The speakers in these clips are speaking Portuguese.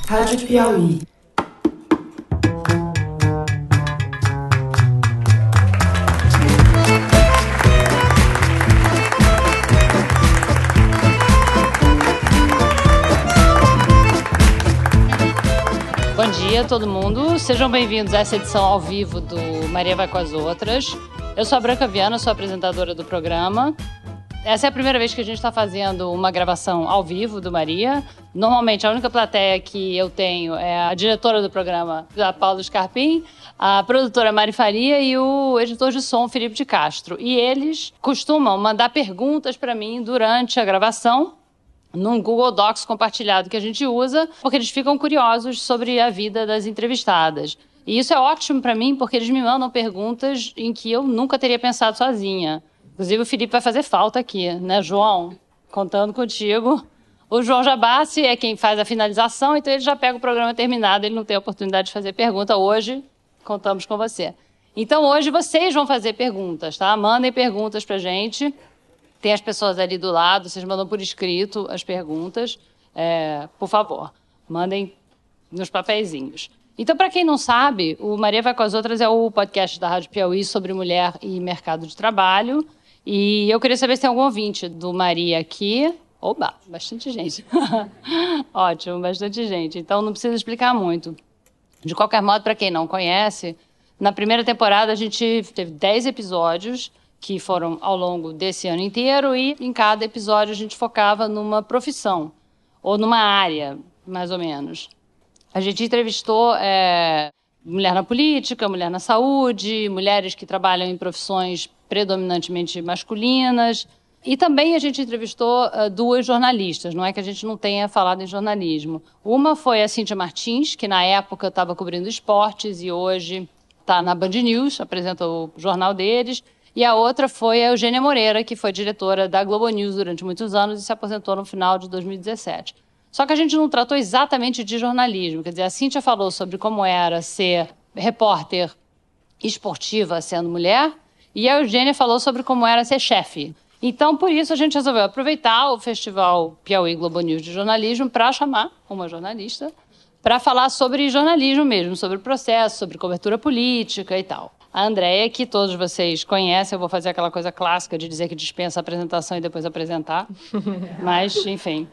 Rádio Piauí. Bom dia, todo mundo. Sejam bem-vindos a essa edição ao vivo do Maria Vai com as Outras. Eu sou a Branca Viana, sou apresentadora do programa. Essa é a primeira vez que a gente está fazendo uma gravação ao vivo do Maria. Normalmente, a única plateia que eu tenho é a diretora do programa, a Paula Scarpim, a produtora Mari Faria e o editor de som, Felipe de Castro. E eles costumam mandar perguntas para mim durante a gravação, num Google Docs compartilhado que a gente usa, porque eles ficam curiosos sobre a vida das entrevistadas. E isso é ótimo para mim, porque eles me mandam perguntas em que eu nunca teria pensado sozinha. Inclusive, o Felipe vai fazer falta aqui, né, João? Contando contigo. O João Jabassi é quem faz a finalização, então ele já pega o programa terminado, ele não tem a oportunidade de fazer pergunta. Hoje, contamos com você. Então, hoje, vocês vão fazer perguntas, tá? Mandem perguntas pra gente. Tem as pessoas ali do lado, vocês mandam por escrito as perguntas. Por favor, mandem nos papeizinhos. Então, para quem não sabe, o Maria Vai com as Outras é o podcast da Rádio Piauí sobre mulher e mercado de trabalho. E eu queria saber se tem algum ouvinte do Maria aqui. Oba, bastante gente. Ótimo, bastante gente. Então, não precisa explicar muito. De qualquer modo, para quem não conhece, na primeira temporada a gente teve 10 episódios que foram ao longo desse ano inteiro, e em cada episódio a gente focava numa profissão, ou numa área, mais ou menos. A gente entrevistou mulher na política, mulher na saúde, mulheres que trabalham em profissões predominantemente masculinas, e também a gente entrevistou duas jornalistas, não é que a gente não tenha falado em jornalismo. Uma foi a Cíntia Martins, que na época estava cobrindo esportes e hoje está na Band News, apresenta o jornal deles. E a outra foi a Eugênia Moreira, que foi diretora da Globo News durante muitos anos e se aposentou no final de 2017. Só que a gente não tratou exatamente de jornalismo. Quer dizer, a Cíntia falou sobre como era ser repórter esportiva sendo mulher, e a Eugênia falou sobre como era ser chefe. Então, por isso, a gente resolveu aproveitar o Festival Piauí Globo News de Jornalismo para chamar uma jornalista para falar sobre jornalismo mesmo, sobre o processo, sobre cobertura política e tal. A Andréia, que todos vocês conhecem, eu vou fazer aquela coisa clássica de dizer que dispensa a apresentação e depois apresentar. Mas, enfim,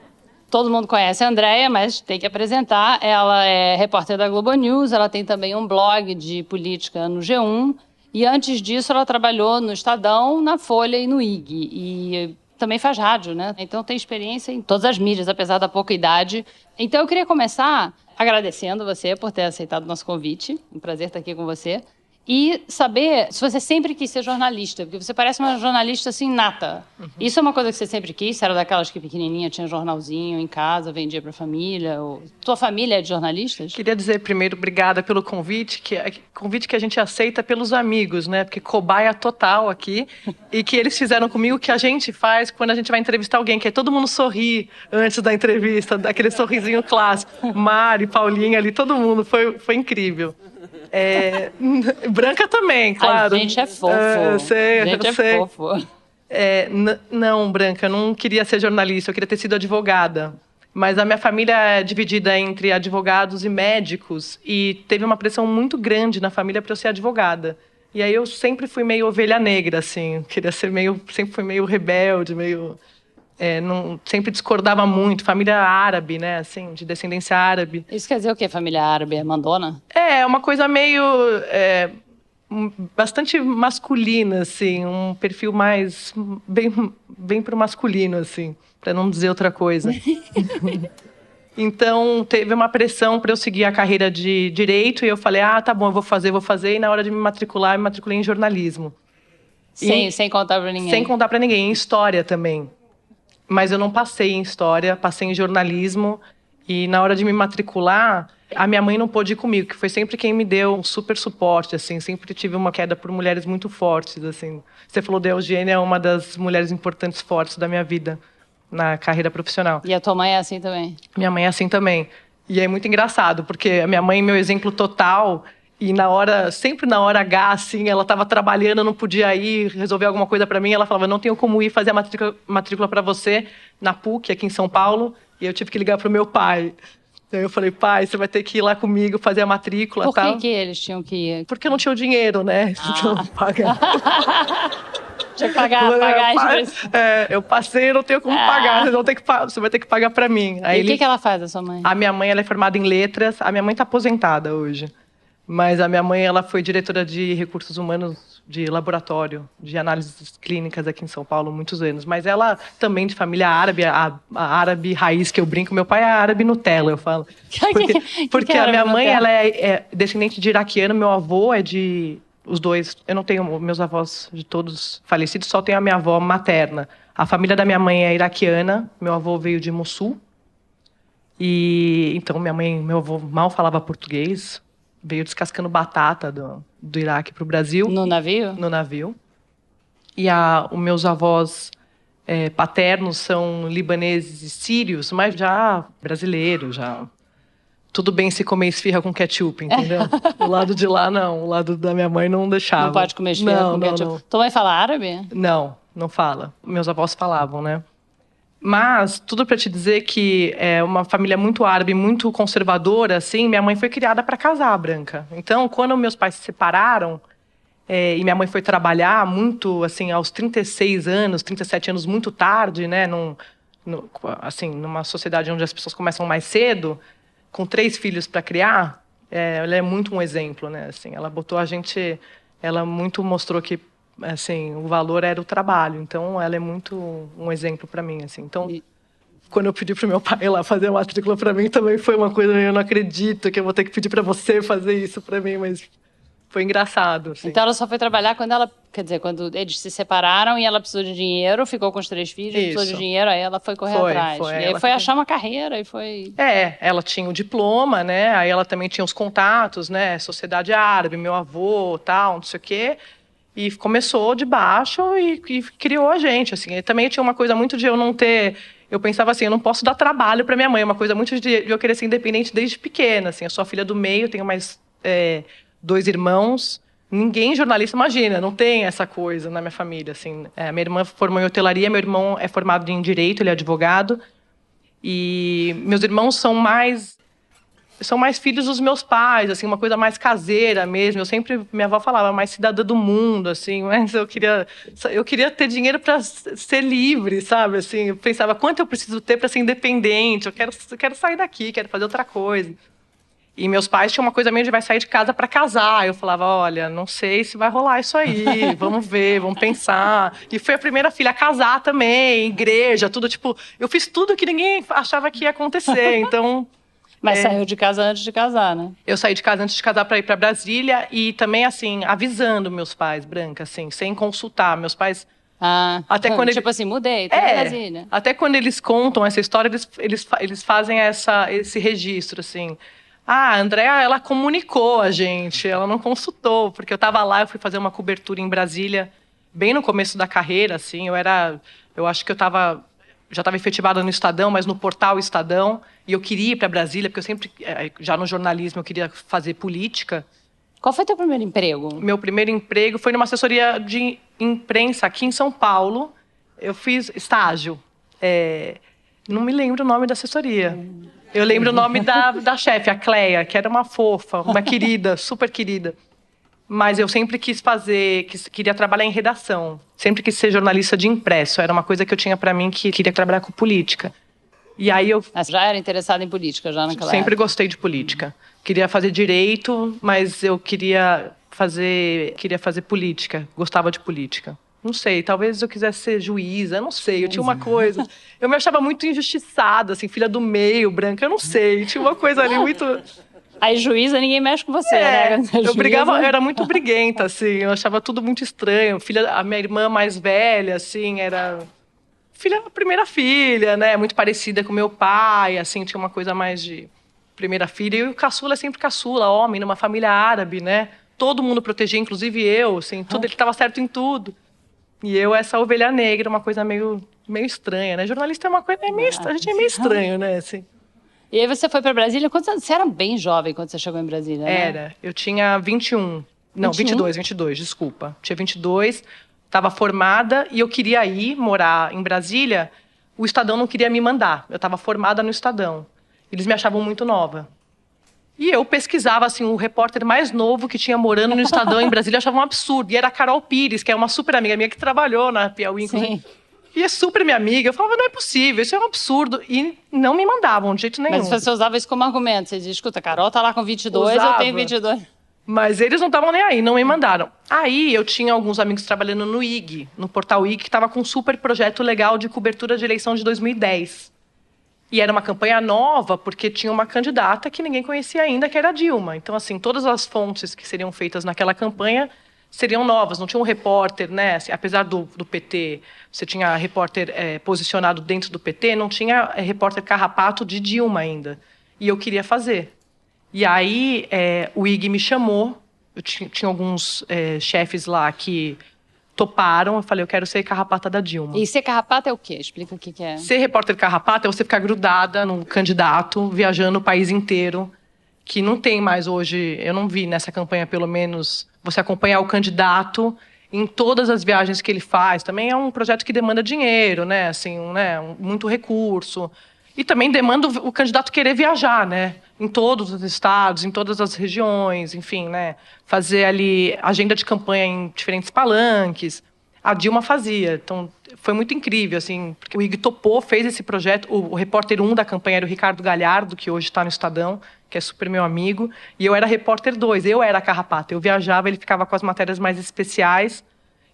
todo mundo conhece a Andréia, mas tem que apresentar. Ela é repórter da Globo News, ela tem também um blog de política no G1. E antes disso, ela trabalhou no Estadão, na Folha e no IG. E também faz rádio, né? Então tem experiência em todas as mídias, apesar da pouca idade. Então eu queria começar agradecendo você por ter aceitado o nosso convite. Um prazer estar aqui com você. E saber se você sempre quis ser jornalista, porque você parece uma jornalista assim nata. Isso é uma coisa que você sempre quis? Você era daquelas que pequenininha tinha jornalzinho em casa, vendia para a família? Tua família é de jornalistas? Queria dizer primeiro, obrigada pelo convite, convite que a gente aceita pelos amigos, né? Porque cobaia total aqui, e que eles fizeram comigo o que a gente faz quando a gente vai entrevistar alguém, que é todo mundo sorrir antes da entrevista, daquele sorrisinho clássico. Mari, Paulinha ali, todo mundo, foi incrível. Branca também, claro. A gente é fofo. Sei. Fofo. Não, Branca, eu não queria ser jornalista, eu queria ter sido advogada. Mas a minha família é dividida entre advogados e médicos, e teve uma pressão muito grande na família para eu ser advogada. E aí eu sempre fui meio ovelha negra, assim, sempre fui meio rebelde, sempre discordava muito, família árabe, né, assim, de descendência árabe. Isso quer dizer o quê, família árabe? É mandona? É uma coisa meio bastante masculina, assim, um perfil mais bem pro masculino, assim, para não dizer outra coisa. Então teve uma pressão para eu seguir a carreira de direito, e eu falei, tá bom, eu vou fazer, e na hora de me matriculei em jornalismo. Sem contar para ninguém? Sem contar para ninguém, em história também. Mas eu não passei em história, passei em jornalismo. E na hora de me matricular, a minha mãe não pôde ir comigo, que foi sempre quem me deu um super suporte, assim. Sempre tive uma queda por mulheres muito fortes, assim. Você falou da Eugênia, é uma das mulheres importantes, fortes da minha vida, na carreira profissional. E a tua mãe é assim também? Minha mãe é assim também. E é muito engraçado, porque a minha mãe é meu exemplo total. E sempre na hora H, assim, ela estava trabalhando, eu não podia ir resolver alguma coisa para mim. Ela falava, não tenho como ir fazer a matrícula para você na PUC, aqui em São Paulo. E eu tive que ligar para o meu pai. Aí eu falei, pai, você vai ter que ir lá comigo, fazer a matrícula e tal. Por que eles tinham que ir? Porque eu não tinha o dinheiro, né? Então, pagar. Tinha que pagar as vezes. Eu passei e não tenho como pagar. Você vai ter que pagar pra mim. Aí E o que ela faz, a sua mãe? A minha mãe, ela é formada em letras. A minha mãe tá aposentada hoje. Mas a minha mãe, ela foi diretora de recursos humanos de laboratório, de análises clínicas aqui em São Paulo, muitos anos. Mas ela também de família árabe, a árabe raiz que eu brinco. Meu pai é árabe Nutella, eu falo. Porque a minha mãe, ela é descendente de iraquiano, meu avô é de... Os dois, eu não tenho meus avós de todos falecidos, só tenho a minha avó materna. A família da minha mãe é iraquiana, meu avô veio de Mossul. E então meu avô mal falava português, veio descascando batata do Iraque para o Brasil. No navio? No navio. E os meus avós paternos são libaneses e sírios, mas já brasileiros, já... Tudo bem se comer esfirra com ketchup, entendeu? O lado de lá, não. O lado da minha mãe não deixava. Não pode comer esfirra com ketchup. Não. Tua mãe fala árabe? Não fala. Meus avós falavam, né? Mas, tudo para te dizer que é uma família muito árabe, muito conservadora, assim, minha mãe foi criada para casar, Branca. Então, quando meus pais se separaram, e minha mãe foi trabalhar muito, assim, aos 36 anos, 37 anos, muito tarde, né? Assim, numa sociedade onde as pessoas começam mais cedo... Com 3 filhos para criar, ela é muito um exemplo, né? Assim, ela botou a gente... Ela muito mostrou que assim, o valor era o trabalho. Então, ela é muito um exemplo para mim. Assim. Então, quando eu pedi para o meu pai lá fazer a matrícula para mim, também foi uma coisa... Eu não acredito que eu vou ter que pedir para você fazer isso para mim, mas... Foi engraçado, assim. Então ela só foi trabalhar quando ela... Quer dizer, quando eles se separaram e ela precisou de dinheiro, ficou com os 3 filhos, precisou de dinheiro, aí ela foi correr atrás. E aí foi achar uma carreira e foi... Ela tinha o diploma, né? Aí ela também tinha os contatos, né? Sociedade árabe, meu avô, tal, não sei o quê. E começou de baixo e criou a gente, assim. E também tinha uma coisa muito de eu não ter... Eu pensava assim, eu não posso dar trabalho para minha mãe. Uma coisa muito de eu querer ser independente desde pequena, assim. Eu sou a filha do meio, tenho mais... 2 irmãos, ninguém jornalista, imagina, não tem essa coisa na minha família, assim. Minha irmã formou em hotelaria, meu irmão é formado em direito, ele é advogado, e meus irmãos são mais filhos dos meus pais, assim, uma coisa mais caseira mesmo. Minha avó falava, mais cidadã do mundo, assim, mas eu queria ter dinheiro para ser livre, sabe, assim, eu pensava, quanto eu preciso ter para ser independente, eu quero sair daqui, quero fazer outra coisa. E meus pais tinham uma coisa meio de vai sair de casa para casar. Eu falava, olha, não sei se vai rolar isso aí. Vamos ver, vamos pensar. E foi a primeira filha a casar também, igreja, tudo. Tipo, eu fiz tudo que ninguém achava que ia acontecer. Então... Mas saiu de casa antes de casar, né? Eu saí de casa antes de casar para ir para Brasília. E também, assim, avisando meus pais, Branca, assim, sem consultar. Meus pais... até quando tipo assim, mudei, tô em Brasília. Até quando eles contam essa história, eles fazem esse registro, assim... a Andréa, ela comunicou a gente, ela não consultou, porque eu estava lá, eu fui fazer uma cobertura em Brasília, bem no começo da carreira, assim, eu acho que já estava efetivada no Estadão, mas no portal Estadão, e eu queria ir para Brasília, porque eu sempre, já no jornalismo, eu queria fazer política. Qual foi teu primeiro emprego? Meu primeiro emprego foi numa assessoria de imprensa aqui em São Paulo, eu fiz estágio, não me lembro o nome da assessoria. Eu lembro o nome da chefe, a Cleia, que era uma fofa, uma querida, super querida. Mas eu sempre queria trabalhar em redação. Sempre quis ser jornalista de impresso. Era uma coisa que eu tinha para mim, que queria trabalhar com política. E aí Você já era interessada em política, já naquela Sempre gostei de política. Queria fazer direito, mas eu queria fazer política. Gostava de política. Não sei, talvez eu quisesse ser juíza, não sei, eu tinha uma coisa... Eu me achava muito injustiçada, assim, filha do meio, branca, eu não sei, tinha uma coisa ali muito... Aí juíza, ninguém mexe com você, né? Eu brigava, eu era muito briguenta, assim, eu achava tudo muito estranho. A minha irmã mais velha, assim, era... primeira filha, né, muito parecida com meu pai, assim, tinha uma coisa mais de primeira filha. E o caçula é sempre caçula, homem, numa família árabe, né? Todo mundo protegia, inclusive eu, assim, tudo, ele estava certo em tudo. E eu, essa ovelha negra, uma coisa meio estranha, né? Jornalista é uma coisa meio estranha, a gente é meio estranho, né? Assim. E aí você foi para Brasília, quantos anos? Você era bem jovem quando você chegou em Brasília, né? Era, eu tinha 21. Não, 22, desculpa. Tinha 22, estava formada e eu queria ir morar em Brasília. O Estadão não queria me mandar, eu estava formada no Estadão. Eles me achavam muito nova. E eu pesquisava, assim, o repórter mais novo que tinha morando no Estadão em Brasília, achava um absurdo. E era a Carol Pires, que é uma super amiga minha que trabalhou na Piauí. Sim. E é super minha amiga. Eu falava, não é possível, isso é um absurdo. E não me mandavam de jeito nenhum. Mas você usava isso como argumento. Você dizia, escuta, Carol tá lá com 22, eu tenho 22. Mas eles não estavam nem aí, não me mandaram. Aí eu tinha alguns amigos trabalhando no IG, no portal IG, que estava com um super projeto legal de cobertura de eleição de 2010. E era uma campanha nova, porque tinha uma candidata que ninguém conhecia ainda, que era a Dilma. Então, assim, todas as fontes que seriam feitas naquela campanha seriam novas. Não tinha um repórter, né? Assim, apesar do PT, você tinha repórter posicionado dentro do PT, não tinha repórter carrapato de Dilma ainda. E eu queria fazer. E aí o IG me chamou. Eu tinha alguns chefes lá que toparam. Eu falei, eu quero ser carrapata da Dilma. E ser carrapata é o quê? Explica o que é. Ser repórter carrapata é você ficar grudada num candidato, viajando o país inteiro, que não tem mais hoje, eu não vi nessa campanha pelo menos, você acompanhar o candidato em todas as viagens que ele faz. Também é um projeto que demanda dinheiro, né? Assim, muito recurso. E também demanda o candidato querer viajar, né? Em todos os estados, em todas as regiões, enfim, né? Fazer ali agenda de campanha em diferentes palanques. A Dilma fazia. Então, foi muito incrível, assim, porque o IG topou, fez esse projeto. O repórter 1 da campanha era o Ricardo Galhardo, que hoje está no Estadão, que é super meu amigo. E eu era repórter 2, eu era a carrapata. Eu viajava, ele ficava com as matérias mais especiais.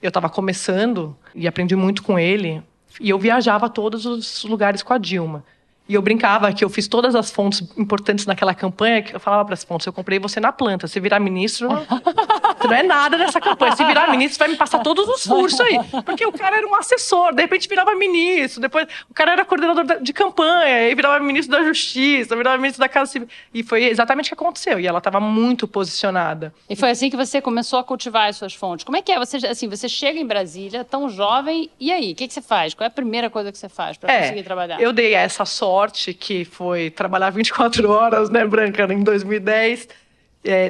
Eu estava começando e aprendi muito com ele. E eu viajava a todos os lugares com a Dilma. E eu brincava que eu fiz todas as fontes importantes naquela campanha, que eu falava para as fontes, eu comprei você na planta. Se virar ministro, você não é nada nessa campanha. Se virar ministro, você vai me passar todos os cursos aí. Porque o cara era um assessor, de repente virava ministro, depois o cara era coordenador de campanha, aí virava ministro da Justiça, virava ministro da Casa Civil. E foi exatamente o que aconteceu. E ela estava muito posicionada. E foi assim que você começou a cultivar as suas fontes. Como é que é? Você chega em Brasília, tão jovem, e aí? O que você faz? Qual é a primeira coisa que você faz para conseguir trabalhar? Eu dei essa sorte, que foi trabalhar 24 horas, né, Branca, em 2010,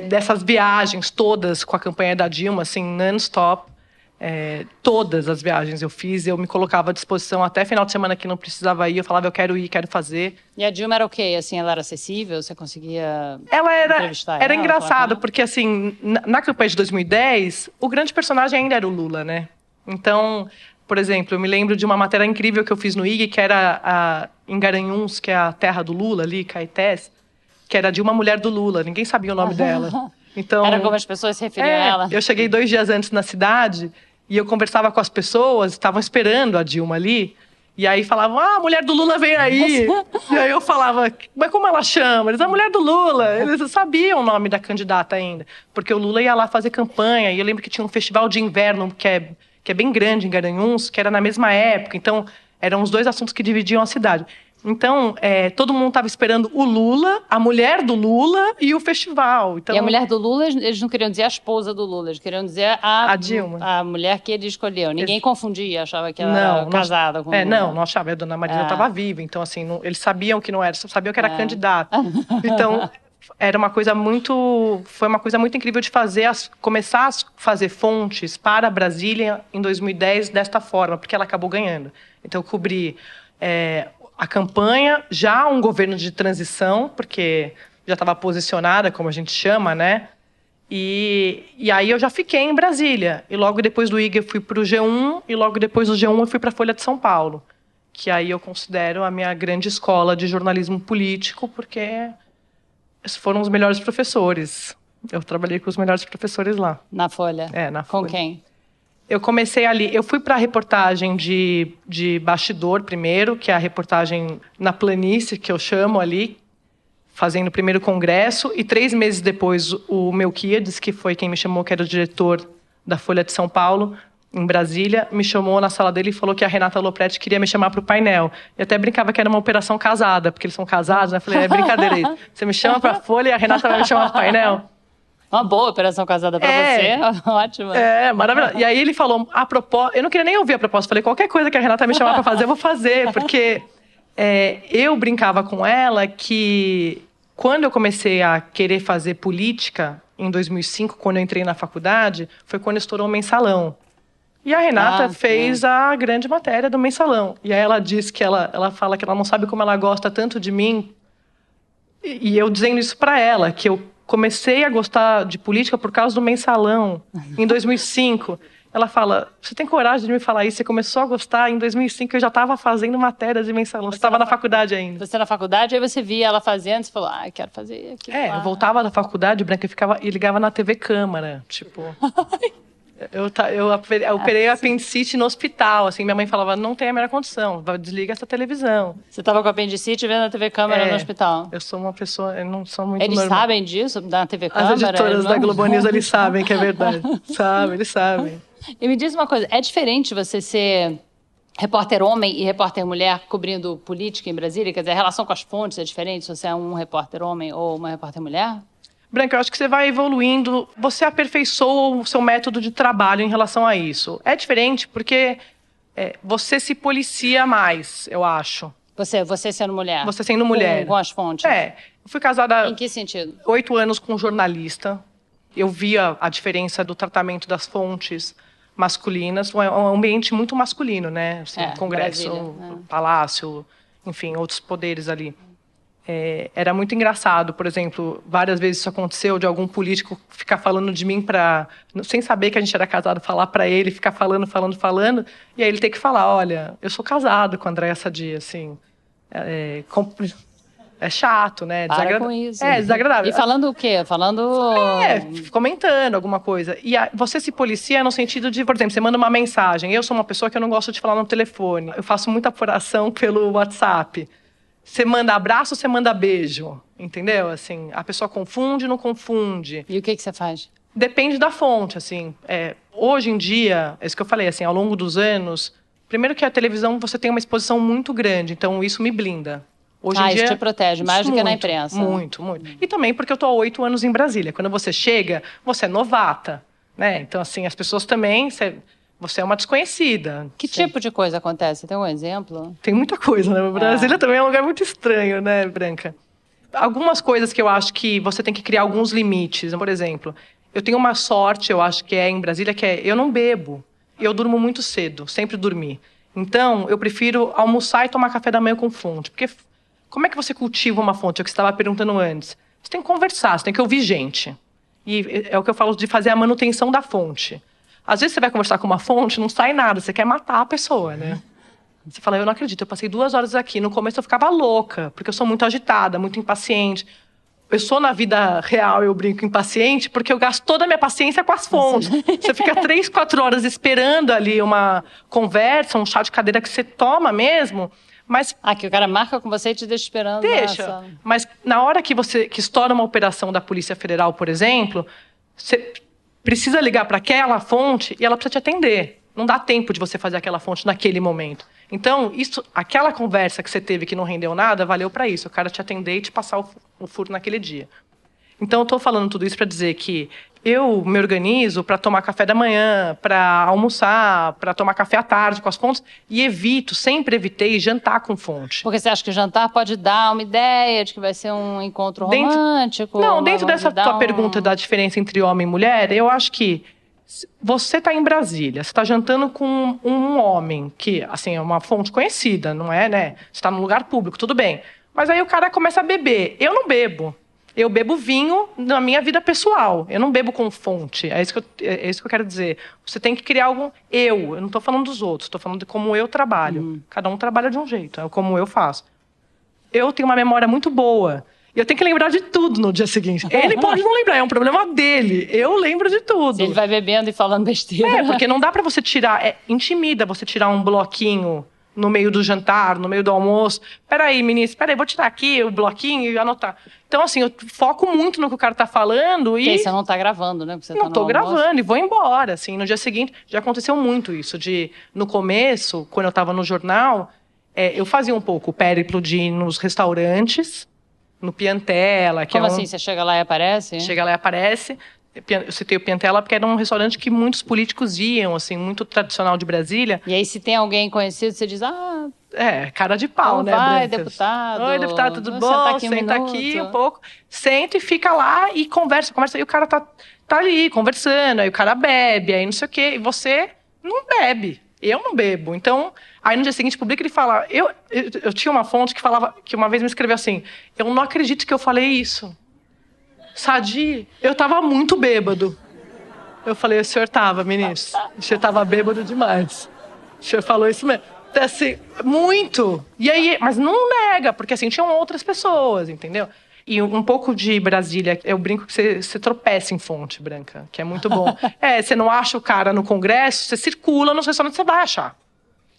dessas viagens todas com a campanha da Dilma, assim, non-stop. Todas as viagens eu fiz, eu me colocava à disposição até final de semana que não precisava ir, eu falava, eu quero ir, quero fazer. E a Dilma era o quê? Assim, ela era acessível? Você conseguia entrevistar ela? Era engraçado, falar? Porque assim, na campanha de 2010, o grande personagem ainda era o Lula, né? Então, por exemplo, eu me lembro de uma matéria incrível que eu fiz no IG, que era em Garanhuns, que é a terra do Lula, ali, Caetés, que era de uma mulher do Lula, ninguém sabia o nome dela. Então, era como as pessoas se referiam a ela? Eu cheguei 2 dias antes na cidade e eu conversava com as pessoas, estavam esperando a Dilma ali, e aí falavam, a mulher do Lula vem aí. E aí eu falava, mas como ela chama? Eles, a mulher do Lula. Eles sabiam o nome da candidata ainda, porque o Lula ia lá fazer campanha, e eu lembro que tinha um festival de inverno, que é bem grande em Garanhuns, que era na mesma época. Então, eram os 2 assuntos que dividiam a cidade. Então, todo mundo estava esperando o Lula, a mulher do Lula e o festival. Então, e a mulher do Lula, eles não queriam dizer a esposa do Lula, eles queriam dizer a Dilma. A mulher que ele escolheu. Ninguém confundia, achava que ela era casada com o Lula. Não achava. A dona Marisa estava viva. Então, assim, eles sabiam que não era, sabiam que era candidata. Então, foi uma coisa muito incrível de começar a fazer fontes para Brasília em 2010 desta forma, porque ela acabou ganhando. Então, eu cobri a campanha, já um governo de transição, porque já estava posicionada, como a gente chama, né? E aí eu já fiquei em Brasília. E logo depois do IG eu fui para o G1, e logo depois do G1 eu fui para a Folha de São Paulo, que aí eu considero a minha grande escola de jornalismo político, porque esses foram os melhores professores. Eu trabalhei com os melhores professores lá. Na Folha? Na Folha. Com quem? Eu comecei ali, eu fui para a reportagem de bastidor primeiro, que é a reportagem na planície, que eu chamo ali, fazendo o primeiro congresso, e 3 meses depois o Melquiades, que foi quem me chamou, que era o diretor da Folha de São Paulo, em Brasília, me chamou na sala dele e falou que a Renata Lopretti queria me chamar para o painel. E até brincava que era uma operação casada, porque eles são casados, né? Eu falei, brincadeira isso. Você me chama para a Folha e a Renata vai me chamar para o painel. Uma boa operação casada para você, ótima. Maravilhoso. E aí ele falou, a proposta, eu não queria nem ouvir a proposta, falei, qualquer coisa que a Renata me chamar para fazer, eu vou fazer, porque eu brincava com ela que quando eu comecei a querer fazer política, em 2005, quando eu entrei na faculdade, foi quando estourou o Mensalão. E a Renata fez a grande matéria do Mensalão. E aí ela disse que ela fala que ela não sabe como ela gosta tanto de mim, E eu dizendo isso para ela, que eu comecei a gostar de política por causa do Mensalão, em 2005. Ela fala, você tem coragem de me falar isso? Você começou a gostar em 2005, eu já estava fazendo matéria de Mensalão. Você estava na faculdade ainda. Você na faculdade, aí você via ela fazendo, você falou, quero fazer aquilo lá. Eu voltava da faculdade, Branca, e ligava na TV Câmara, tipo... Eu operei apendicite no hospital, assim, minha mãe falava, não tem a menor condição, desliga essa televisão. Você estava com apendicite vendo a TV Câmara no hospital? Eu sou uma pessoa, eu não sou muito Eles normal. sabem disso, da TV Câmara? As editoras da Globo News, eles sabem que é verdade. Eles sabem. E me diz uma coisa, é diferente você ser repórter homem e repórter mulher cobrindo política em Brasília? Quer dizer, a relação com as fontes é diferente se você é um repórter homem ou uma repórter mulher? Branca, eu acho que você vai evoluindo, você aperfeiçoa o seu método de trabalho em relação a isso. É diferente porque você se policia mais, eu acho. Você sendo mulher? Você sendo mulher. Com as fontes? Eu fui casada... Em que sentido? 8 anos com um jornalista. Eu via a diferença do tratamento das fontes masculinas. É um ambiente muito masculino, né? Assim, Congresso, Brasília, Palácio, enfim, outros poderes ali. Era muito engraçado, por exemplo, várias vezes isso aconteceu, de algum político ficar falando de mim sem saber que a gente era casado, falar para ele, ficar falando, e aí ele ter que falar, olha, eu sou casado com a Andréa Sadia, assim, é chato, né? Para com isso. Desagradável. E falando o quê? Comentando alguma coisa. E você se policia no sentido de, por exemplo, você manda uma mensagem, eu sou uma pessoa que eu não gosto de falar no telefone, eu faço muita apuração pelo WhatsApp. Você manda abraço, você manda beijo, entendeu? Assim, a pessoa confunde, não confunde. E o que você faz? Depende da fonte, assim. Hoje em dia, é isso que eu falei, assim, ao longo dos anos, primeiro que a televisão você tem uma exposição muito grande, então isso me blinda. Hoje em dia, isso te protege mais do que na imprensa. Muito. E também porque eu estou há 8 anos em Brasília. Quando você chega, você é novata, né? Então, assim, as pessoas também... Você é uma desconhecida. Que tipo de coisa acontece? Tem um exemplo? Tem muita coisa, né? Brasília também é um lugar muito estranho, né, Branca? Algumas coisas que eu acho que você tem que criar alguns limites. Por exemplo, eu tenho uma sorte, eu acho que em Brasília, que eu não bebo. Eu durmo muito cedo, sempre dormi. Então, eu prefiro almoçar e tomar café da manhã com fonte. Porque como é que você cultiva uma fonte? É o que você estava perguntando antes. Você tem que conversar, você tem que ouvir gente. E é o que eu falo de fazer a manutenção da fonte. Às vezes você vai conversar com uma fonte, não sai nada, você quer matar a pessoa, né? Você fala, eu não acredito, eu passei 2 horas aqui. No começo eu ficava louca, porque eu sou muito agitada, muito impaciente. Eu sou, na vida real, eu brinco impaciente, porque eu gasto toda a minha paciência com as fontes. Você fica 3, 4 horas esperando ali uma conversa, um chá de cadeira que você toma mesmo, mas... que o cara marca com você e te deixa esperando. Deixa, mas na hora que estoura uma operação da Polícia Federal, por exemplo, você precisa ligar para aquela fonte e ela precisa te atender. Não dá tempo de você fazer aquela fonte naquele momento. Então, aquela conversa que você teve que não rendeu nada, valeu para isso. O cara te atender e te passar o furo naquele dia. Então, eu estou falando tudo isso para dizer que eu me organizo para tomar café da manhã, para almoçar, para tomar café à tarde com as fontes e sempre evitei jantar com fonte. Porque você acha que o jantar pode dar uma ideia de que vai ser um encontro romântico? Não, dentro dessa tua pergunta da diferença entre homem e mulher, eu acho que você está em Brasília, você está jantando com um homem que, assim, é uma fonte conhecida, não é, né? Você está num lugar público, tudo bem. Mas aí o cara começa a beber. Eu não bebo. Eu bebo vinho na minha vida pessoal. Eu não bebo com fonte. É isso que eu quero dizer. Você tem que criar algum... Eu não estou falando dos outros. Estou falando de como eu trabalho. Cada um trabalha de um jeito. É como eu faço. Eu tenho uma memória muito boa. E eu tenho que lembrar de tudo no dia seguinte. Ele pode não lembrar. É um problema dele. Eu lembro de tudo. Se ele vai bebendo e falando besteira. Porque não dá para você tirar... intimida você tirar um bloquinho no meio do jantar, no meio do almoço. Peraí, ministro, vou tirar aqui o bloquinho e anotar. Então, assim, eu foco muito no que o cara tá falando e... Porque você não tá gravando, né? Você não tô gravando e vou embora, assim. No dia seguinte, já aconteceu muito isso. No começo, quando eu tava no jornal, eu fazia um pouco o périplo de ir nos restaurantes, no Piantella. Como assim? Você chega lá e aparece? Chega lá e aparece. Eu citei o Piantella porque era um restaurante que muitos políticos iam, assim, muito tradicional de Brasília. E aí, se tem alguém conhecido, você diz, cara de pau, né, vai, Brancas? deputado. Oi, deputado, tudo bom? Senta aqui um pouco. Senta e fica lá e conversa. E o cara tá ali, conversando. Aí o cara bebe, aí não sei o quê. E você não bebe. Eu não bebo. Então, aí no dia seguinte publica, ele fala... Eu tinha uma fonte que falava, que uma vez me escreveu assim, eu não acredito que eu falei isso. Sadi, eu tava muito bêbado. Eu falei, o senhor tava, ministro. O senhor tava bêbado demais. O senhor falou isso mesmo. Então, assim, muito. E aí, mas não nega, porque assim, tinham outras pessoas, entendeu? E um pouco de Brasília, eu brinco que você tropeça em fonte, Branca, que é muito bom. Você não acha o cara no Congresso, você circula nos restaurantes, você vai achar.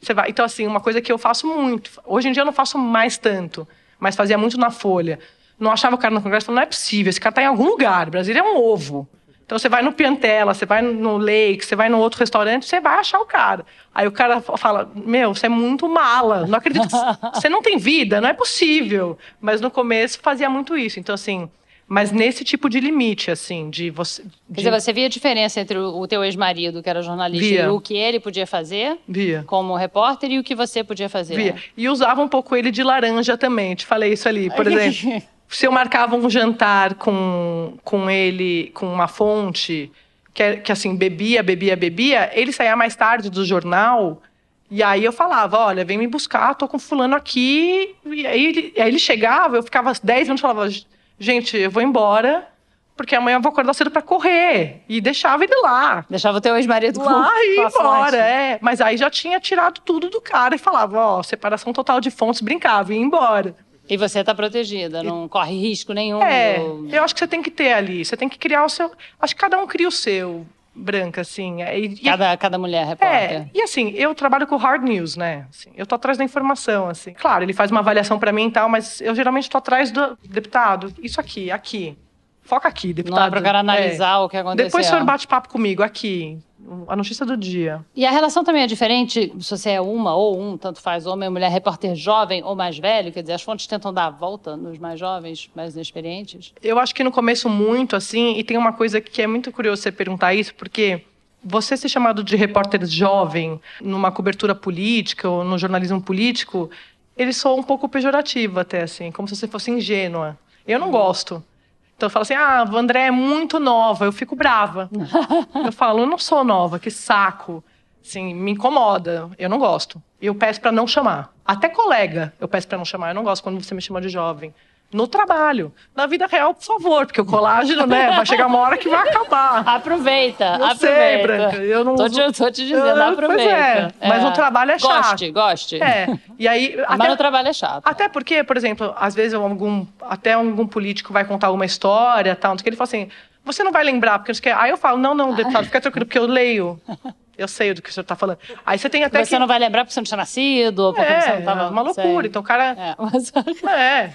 Você vai. Então, assim, uma coisa que eu faço muito. Hoje em dia eu não faço mais tanto, mas fazia muito na Folha. Não achava o cara no Congresso, falava, não é possível, esse cara tá em algum lugar. Brasília é um ovo. Então, você vai no Piantella, você vai no Lake, você vai no outro restaurante, você vai achar o cara. Aí o cara fala, meu, você é muito mala, não acredito, você não tem vida, não é possível. Mas no começo fazia muito isso. Então, assim, mas nesse tipo de limite, assim, de você... Quer dizer, você via a diferença entre o teu ex-marido, que era jornalista, e o que ele podia fazer como repórter e o que você podia fazer? Via. E usava um pouco ele de laranja também, te falei isso ali, por exemplo... Se eu marcava um jantar com ele, com uma fonte, que assim, bebia, ele saía mais tarde do jornal, e aí eu falava, olha, vem me buscar, tô com fulano aqui. E aí ele chegava, eu ficava 10 minutos e falava, gente, eu vou embora, porque amanhã eu vou acordar cedo pra correr. E deixava ele lá. Deixava o teu ex-marido lá e ir embora, Mas aí já tinha tirado tudo do cara e falava, ó, separação total de fontes, brincava, ia embora. E você tá protegida, não corre risco nenhum. Eu acho que você tem que ter ali, você tem que criar o seu... Acho que cada um cria o seu, Branca, assim. Cada mulher repórter. E assim, eu trabalho com hard news, né? Assim, eu tô atrás da informação, assim. Claro, ele faz uma avaliação pra mim e tal, mas eu geralmente tô atrás do deputado. Isso aqui. Foca aqui, deputado. Não é pra cara analisar o que aconteceu. Depois o senhor bate papo comigo, aqui. A notícia do dia. E a relação também é diferente se você é uma ou um, tanto faz homem ou mulher, repórter jovem ou mais velho? Quer dizer, as fontes tentam dar a volta nos mais jovens, mais inexperientes? Eu acho que no começo muito, assim, e tem uma coisa que é muito curioso você perguntar isso, porque você ser chamado de repórter jovem numa cobertura política ou no jornalismo político, ele soa um pouco pejorativo até, assim, como se você fosse ingênua. Eu não gosto. Então eu falo assim, a André é muito nova, eu fico brava. Eu falo, eu não sou nova, que saco. Assim, me incomoda, eu não gosto. E eu peço pra não chamar. Até colega eu peço pra não chamar, eu não gosto quando você me chama de jovem. No trabalho. Na vida real, por favor, porque o colágeno, né, vai chegar uma hora que vai acabar. Aproveita. Sei, Branca. Eu não tô te dizendo, aproveita. Mas no trabalho é chato. Goste. E aí, mas no trabalho é chato. Até porque, por exemplo, às vezes até algum político vai contar alguma história, tal, que ele fala assim, você não vai lembrar, porque não sei o que. Aí eu falo, não, deputado, fica tranquilo, porque eu leio. Eu sei do que o senhor está falando. Aí você tem até você não vai lembrar porque você não tinha nascido, ou porque você não estava... É uma loucura. Então o cara...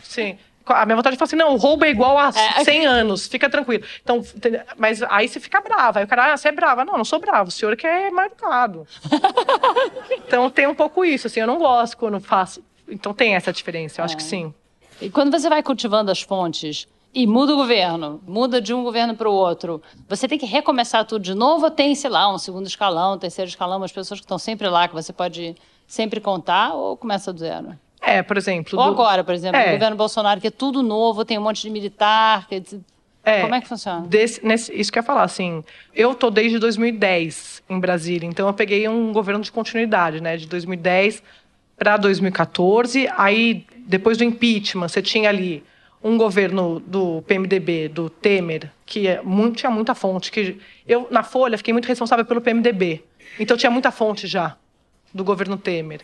sim. A minha vontade de falar assim, não, o roubo é igual a 100 anos, fica tranquilo. Então, mas aí você fica brava. Aí o cara, você é brava. Não sou bravo, o senhor que é mal educado. Então tem um pouco isso, assim, eu não gosto quando faço. Então tem essa diferença, eu acho que sim. E quando você vai cultivando as fontes e muda o governo, muda de um governo para o outro, você tem que recomeçar tudo de novo ou tem, sei lá, um segundo escalão, um terceiro escalão, umas pessoas que estão sempre lá, que você pode sempre contar, ou começa do zero? Por exemplo... Ou agora, por exemplo, o governo Bolsonaro, que é tudo novo, tem um monte de militar... Como é que funciona? Isso que eu ia falar, assim... Eu tô desde 2010 em Brasília, então eu peguei um governo de continuidade, né? De 2010 para 2014. Aí, depois do impeachment, você tinha ali um governo do PMDB, do Temer, que tinha muita fonte. Que eu, na Folha, fiquei muito responsável pelo PMDB. Então, tinha muita fonte já do governo Temer.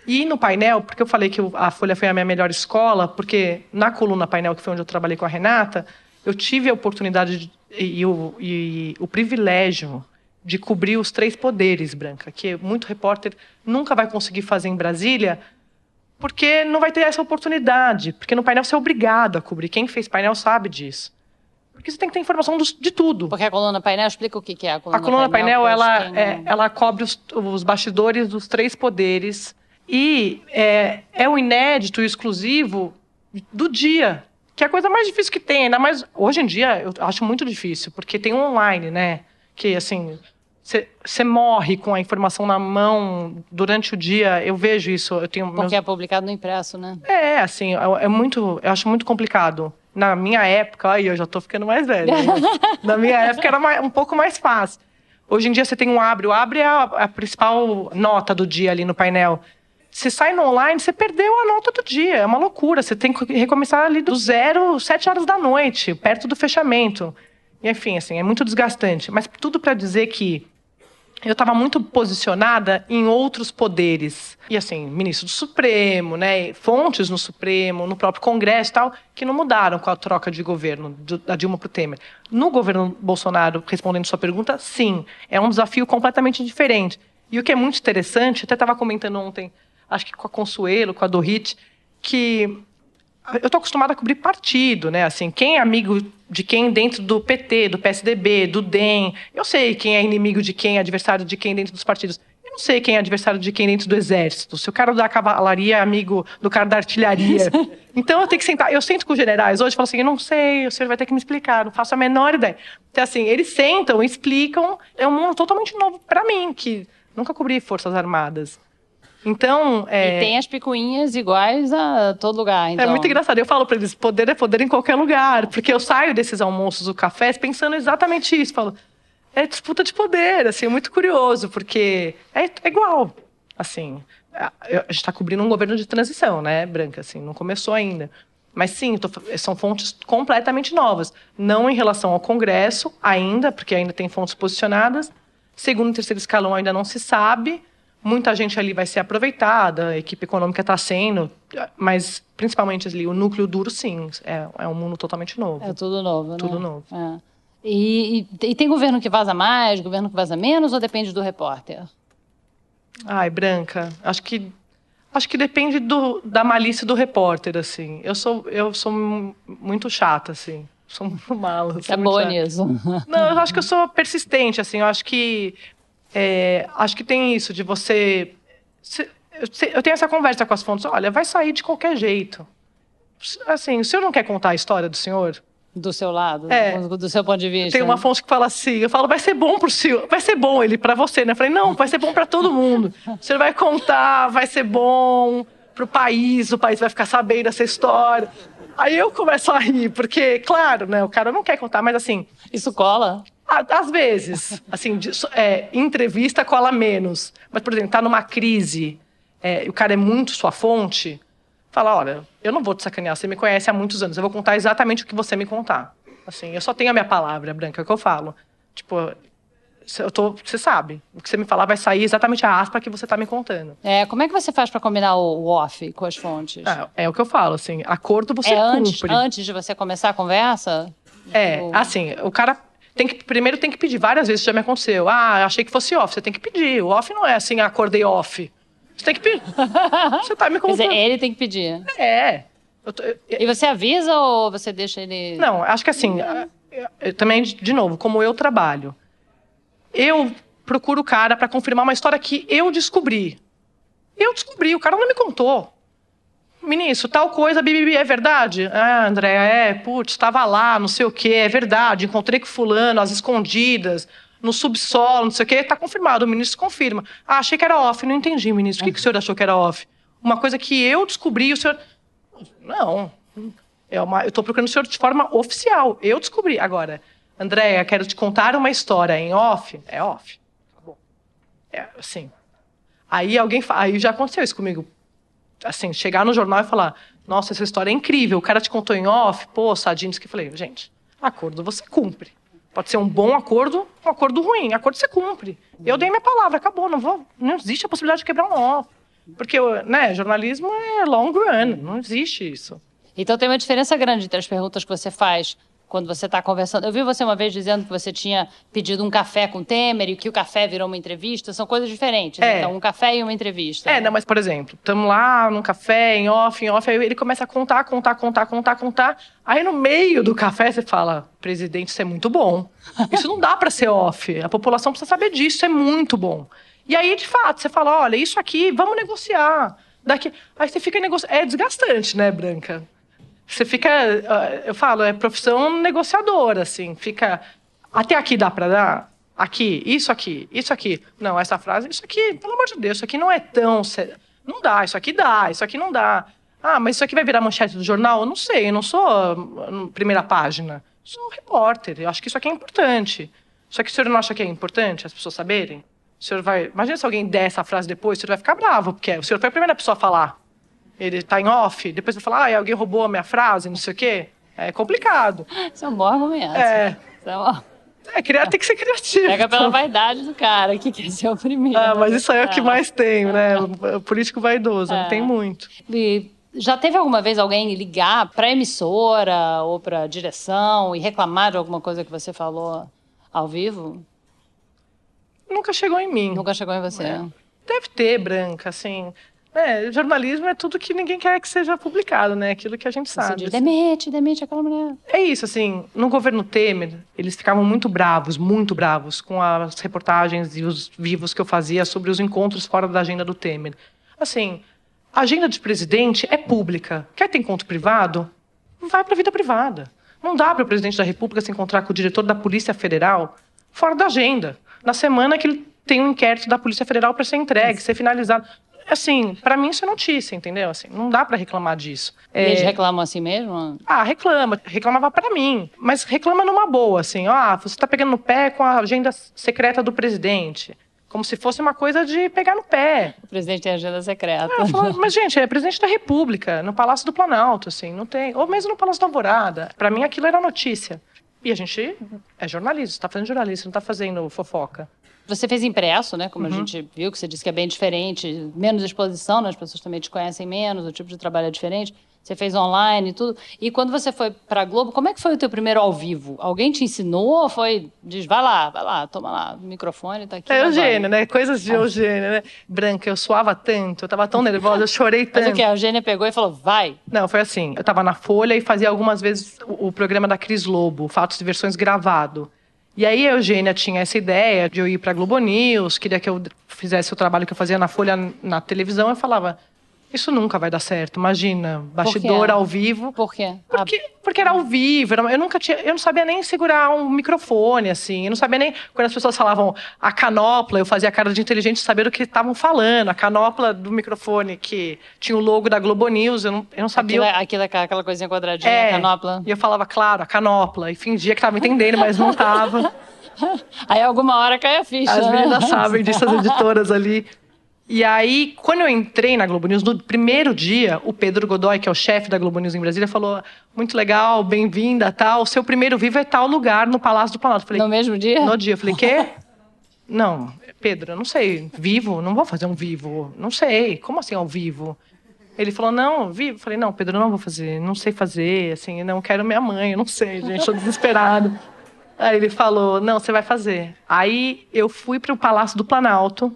E no painel, porque eu falei que a Folha foi a minha melhor escola, porque na coluna painel, que foi onde eu trabalhei com a Renata, eu tive a oportunidade e o privilégio de cobrir os 3 poderes, Branca, que muito repórter nunca vai conseguir fazer em Brasília, porque não vai ter essa oportunidade. Porque no painel você é obrigado a cobrir. Quem fez painel sabe disso. Porque você tem que ter informação de tudo. Porque a coluna painel, explica o que é a coluna painel. A coluna painel, ela cobre os bastidores dos 3 poderes. E é o inédito e exclusivo do dia, que é a coisa mais difícil que tem. Ainda mais hoje em dia, eu acho muito difícil, porque tem online, né? Que, assim, você morre com a informação na mão durante o dia. Eu vejo isso. Porque é publicado no impresso, né? Assim, eu acho muito complicado. Na minha época, aí eu já tô ficando mais velha. Né? Na minha época era um pouco mais fácil. Hoje em dia você tem um Abre. O Abre é a principal nota do dia ali no painel. Você sai no online, você perdeu a nota do dia. É uma loucura. Você tem que recomeçar ali do zero, 7 horas da noite, perto do fechamento. E, enfim, assim, é muito desgastante. Mas tudo para dizer que eu estava muito posicionada em outros poderes. E, assim, ministro do Supremo, né, fontes no Supremo, no próprio Congresso e tal, que não mudaram com a troca de governo da Dilma para o Temer. No governo Bolsonaro, respondendo sua pergunta, sim, é um desafio completamente diferente. E o que é muito interessante, até estava comentando ontem, acho que com a Consuelo, com a Dorit, que eu estou acostumada a cobrir partido, né? Assim, quem é amigo de quem dentro do PT, do PSDB, do DEM. Eu sei quem é inimigo de quem, adversário de quem dentro dos partidos. Eu não sei quem é adversário de quem dentro do Exército. Se o cara da cavalaria é amigo do cara da artilharia. Então eu tenho que sentar. Eu sento com os generais hoje e falo assim: eu não sei, o senhor vai ter que me explicar, não faço a menor ideia. Então, assim, eles sentam, explicam. É um mundo totalmente novo para mim, que nunca cobri Forças Armadas. Então, E tem as picuinhas iguais a todo lugar, então. É muito engraçado. Eu falo para eles, poder é poder em qualquer lugar. Porque eu saio desses almoços ou cafés pensando exatamente isso. Falo, é disputa de poder, assim, é muito curioso, porque é igual. Assim, a gente está cobrindo um governo de transição, né, Branca? Assim, não começou ainda. Mas sim, são fontes completamente novas. Não em relação ao Congresso ainda, porque ainda tem fontes posicionadas. Segundo e terceiro escalão ainda não se sabe. Muita gente ali vai ser aproveitada, a equipe econômica está sendo, mas principalmente ali, o núcleo duro, sim, é um mundo totalmente novo. É tudo novo, né? Tudo novo. É. E tem governo que vaza mais, governo que vaza menos, ou depende do repórter? Ai, Branca, acho que depende da malícia do repórter, assim. Eu sou muito chata, assim. Sou muito mala. É boa nisso. Não, eu acho que eu sou persistente, assim. Eu acho que tem isso de você... Eu tenho essa conversa com as fontes. Olha, vai sair de qualquer jeito. Assim, o senhor não quer contar a história do senhor? Do seu lado, do seu ponto de vista. Tem uma fonte que fala assim, eu falo, vai ser bom pro senhor, vai ser bom ele para você, né? Eu falei, não, vai ser bom para todo mundo. O senhor vai contar, vai ser bom pro país, o país vai ficar sabendo essa história. Aí eu começo a rir, porque, claro, né, o cara não quer contar, mas assim... Isso cola? Às vezes, assim, entrevista cola menos. Mas, por exemplo, tá numa crise, e o cara é muito sua fonte, fala, olha, eu não vou te sacanear, você me conhece há muitos anos, eu vou contar exatamente o que você me contar. Assim, eu só tenho a minha palavra, Branca, é o que eu falo. Tipo, você sabe, o que você me falar vai sair exatamente a aspa que você tá me contando. Como é que você faz para combinar o off com as fontes? É o que eu falo, assim, acordo você cumpre. Antes de você começar a conversa? Assim, o cara... primeiro tem que pedir, várias vezes já me aconteceu. Achei que fosse off, você tem que pedir. O off não é assim, acordei off. Você tem que pedir. Você tá me contando. Quer dizer, ele tem que pedir. E você avisa ou você deixa ele... Não, acho que assim, também, de novo, como eu trabalho, eu procuro o cara para confirmar uma história que eu descobri. O cara não me contou. Ministro, tal coisa, bibibi, é verdade? Andréa, putz, estava lá, não sei o quê, é verdade, encontrei com fulano, às escondidas, no subsolo, não sei o quê, tá confirmado, o ministro confirma. Achei que era off, não entendi, ministro, o que o senhor achou que era off? Uma coisa que eu descobri, o senhor... Não, eu estou procurando o senhor de forma oficial, eu descobri. Agora, Andréa, quero te contar uma história em off, é off. Tá bom. Assim, aí já aconteceu isso comigo. Assim, chegar no jornal e falar, nossa, essa história é incrível, o cara te contou em off, pô, Sadinho, que eu falei, gente, acordo você cumpre. Pode ser um bom acordo, um acordo ruim, acordo você cumpre. Eu dei minha palavra, acabou, não existe a possibilidade de quebrar um off. Porque, né, jornalismo é long run, não existe isso. Então tem uma diferença grande entre as perguntas que você faz quando você está conversando. Eu vi você uma vez dizendo que você tinha pedido um café com o Temer e que o café virou uma entrevista. São coisas diferentes. Então, um café e uma entrevista. Não, mas, por exemplo, estamos lá num café, em off, aí ele começa a contar. Aí, no meio do café, você fala, presidente, isso é muito bom. Isso não dá para ser off. A população precisa saber disso, isso é muito bom. E aí, de fato, você fala, olha, isso aqui, vamos negociar. Aí você fica negociando. É desgastante, né, Branca? Você fica, eu falo, é profissão negociadora, assim, fica, até aqui dá para dar? Aqui, isso aqui, isso aqui. Não, essa frase, isso aqui, pelo amor de Deus, isso aqui não é tão sério. Não dá, isso aqui dá, isso aqui não dá. Mas isso aqui vai virar manchete do jornal? Eu não sei, eu não sou primeira página. Sou repórter, eu acho que isso aqui é importante. Só que o senhor não acha que é importante as pessoas saberem? O senhor vai... Imagina se alguém der essa frase depois, o senhor vai ficar bravo, porque o senhor foi a primeira pessoa a falar. Ele tá em off, depois vai falar, alguém roubou a minha frase, não sei o quê. É complicado. Isso é um bom argumento. Tem que ser criativo. Pega pela vaidade do cara, que quer ser o primeiro. Mas isso aí é o que mais tem, né? O político vaidoso, não tem muito. E já teve alguma vez alguém ligar pra emissora ou pra direção e reclamar de alguma coisa que você falou ao vivo? Nunca chegou em mim. Nunca chegou em você? Deve ter, Branca, assim... jornalismo é tudo que ninguém quer que seja publicado, né? Aquilo que a gente sabe. Você diz, demite aquela mulher. É isso, assim, no governo Temer, eles ficavam muito bravos com as reportagens e os vivos que eu fazia sobre os encontros fora da agenda do Temer. Assim, a agenda de presidente é pública. Quer ter encontro privado? Vai para a vida privada. Não dá para o presidente da República se encontrar com o diretor da Polícia Federal fora da agenda. Na semana que ele tem um inquérito da Polícia Federal para ser entregue, ser finalizado. Assim, pra mim isso é notícia, entendeu? Assim, não dá pra reclamar disso. E eles reclamam assim mesmo? Reclamava pra mim. Mas reclama numa boa, assim. Você tá pegando no pé com a agenda secreta do presidente. Como se fosse uma coisa de pegar no pé. O presidente tem agenda secreta. Mas, gente, é presidente da República, no Palácio do Planalto, assim, não tem... Ou mesmo no Palácio da Alvorada. Pra mim aquilo era notícia. E a gente é jornalista, você tá fazendo jornalista, não tá fazendo fofoca. Você fez impresso, né? Como a gente viu, que você disse que é bem diferente, menos exposição, né? As pessoas também te conhecem menos, o tipo de trabalho é diferente. Você fez online e tudo. E quando você foi pra Globo, como é que foi o teu primeiro ao vivo? Alguém te ensinou ou foi... Diz, vai lá, toma lá, o microfone tá aqui. É Eugênia, né? Coisas de Eugênia, né? Branca, eu suava tanto, eu tava tão nervosa, eu chorei tanto. Mas o quê? A Eugênia pegou e falou, vai? Não, foi assim, eu tava na Folha e fazia algumas vezes o programa da Cris Lobo, Fatos e Versões gravado. E aí a Eugênia tinha essa ideia de eu ir pra Globo News, queria que eu fizesse o trabalho que eu fazia na Folha na televisão. Eu falava, isso nunca vai dar certo, imagina, bastidor ao vivo. Por quê? Porque era ao vivo, eu não sabia nem segurar um microfone, assim, eu não sabia nem... Quando as pessoas falavam a canopla, eu fazia cara de inteligente saber o que estavam falando, a canopla do microfone que tinha o logo da Globo News, eu não sabia... Aquela coisinha quadradinha, a canopla. E eu falava, claro, a canopla, e fingia que estava entendendo, mas não estava. Aí alguma hora cai a ficha. As meninas sabem disso, as editoras ali. E aí, quando eu entrei na Globo News, no primeiro dia, o Pedro Godoy, que é o chefe da Globo News em Brasília, falou, muito legal, bem-vinda, tal, seu primeiro vivo é tal lugar, no Palácio do Planalto. Falei, no mesmo dia? No dia. Eu falei, quê? Não, Pedro, eu não sei, vivo? Não vou fazer um vivo, não sei, como assim ao vivo? Ele falou, não, vivo. Eu falei, não, Pedro, eu não vou fazer, não sei fazer, assim, não quero minha mãe, eu não sei, gente, tô desesperado. Aí ele falou, não, você vai fazer. Aí eu fui para o Palácio do Planalto,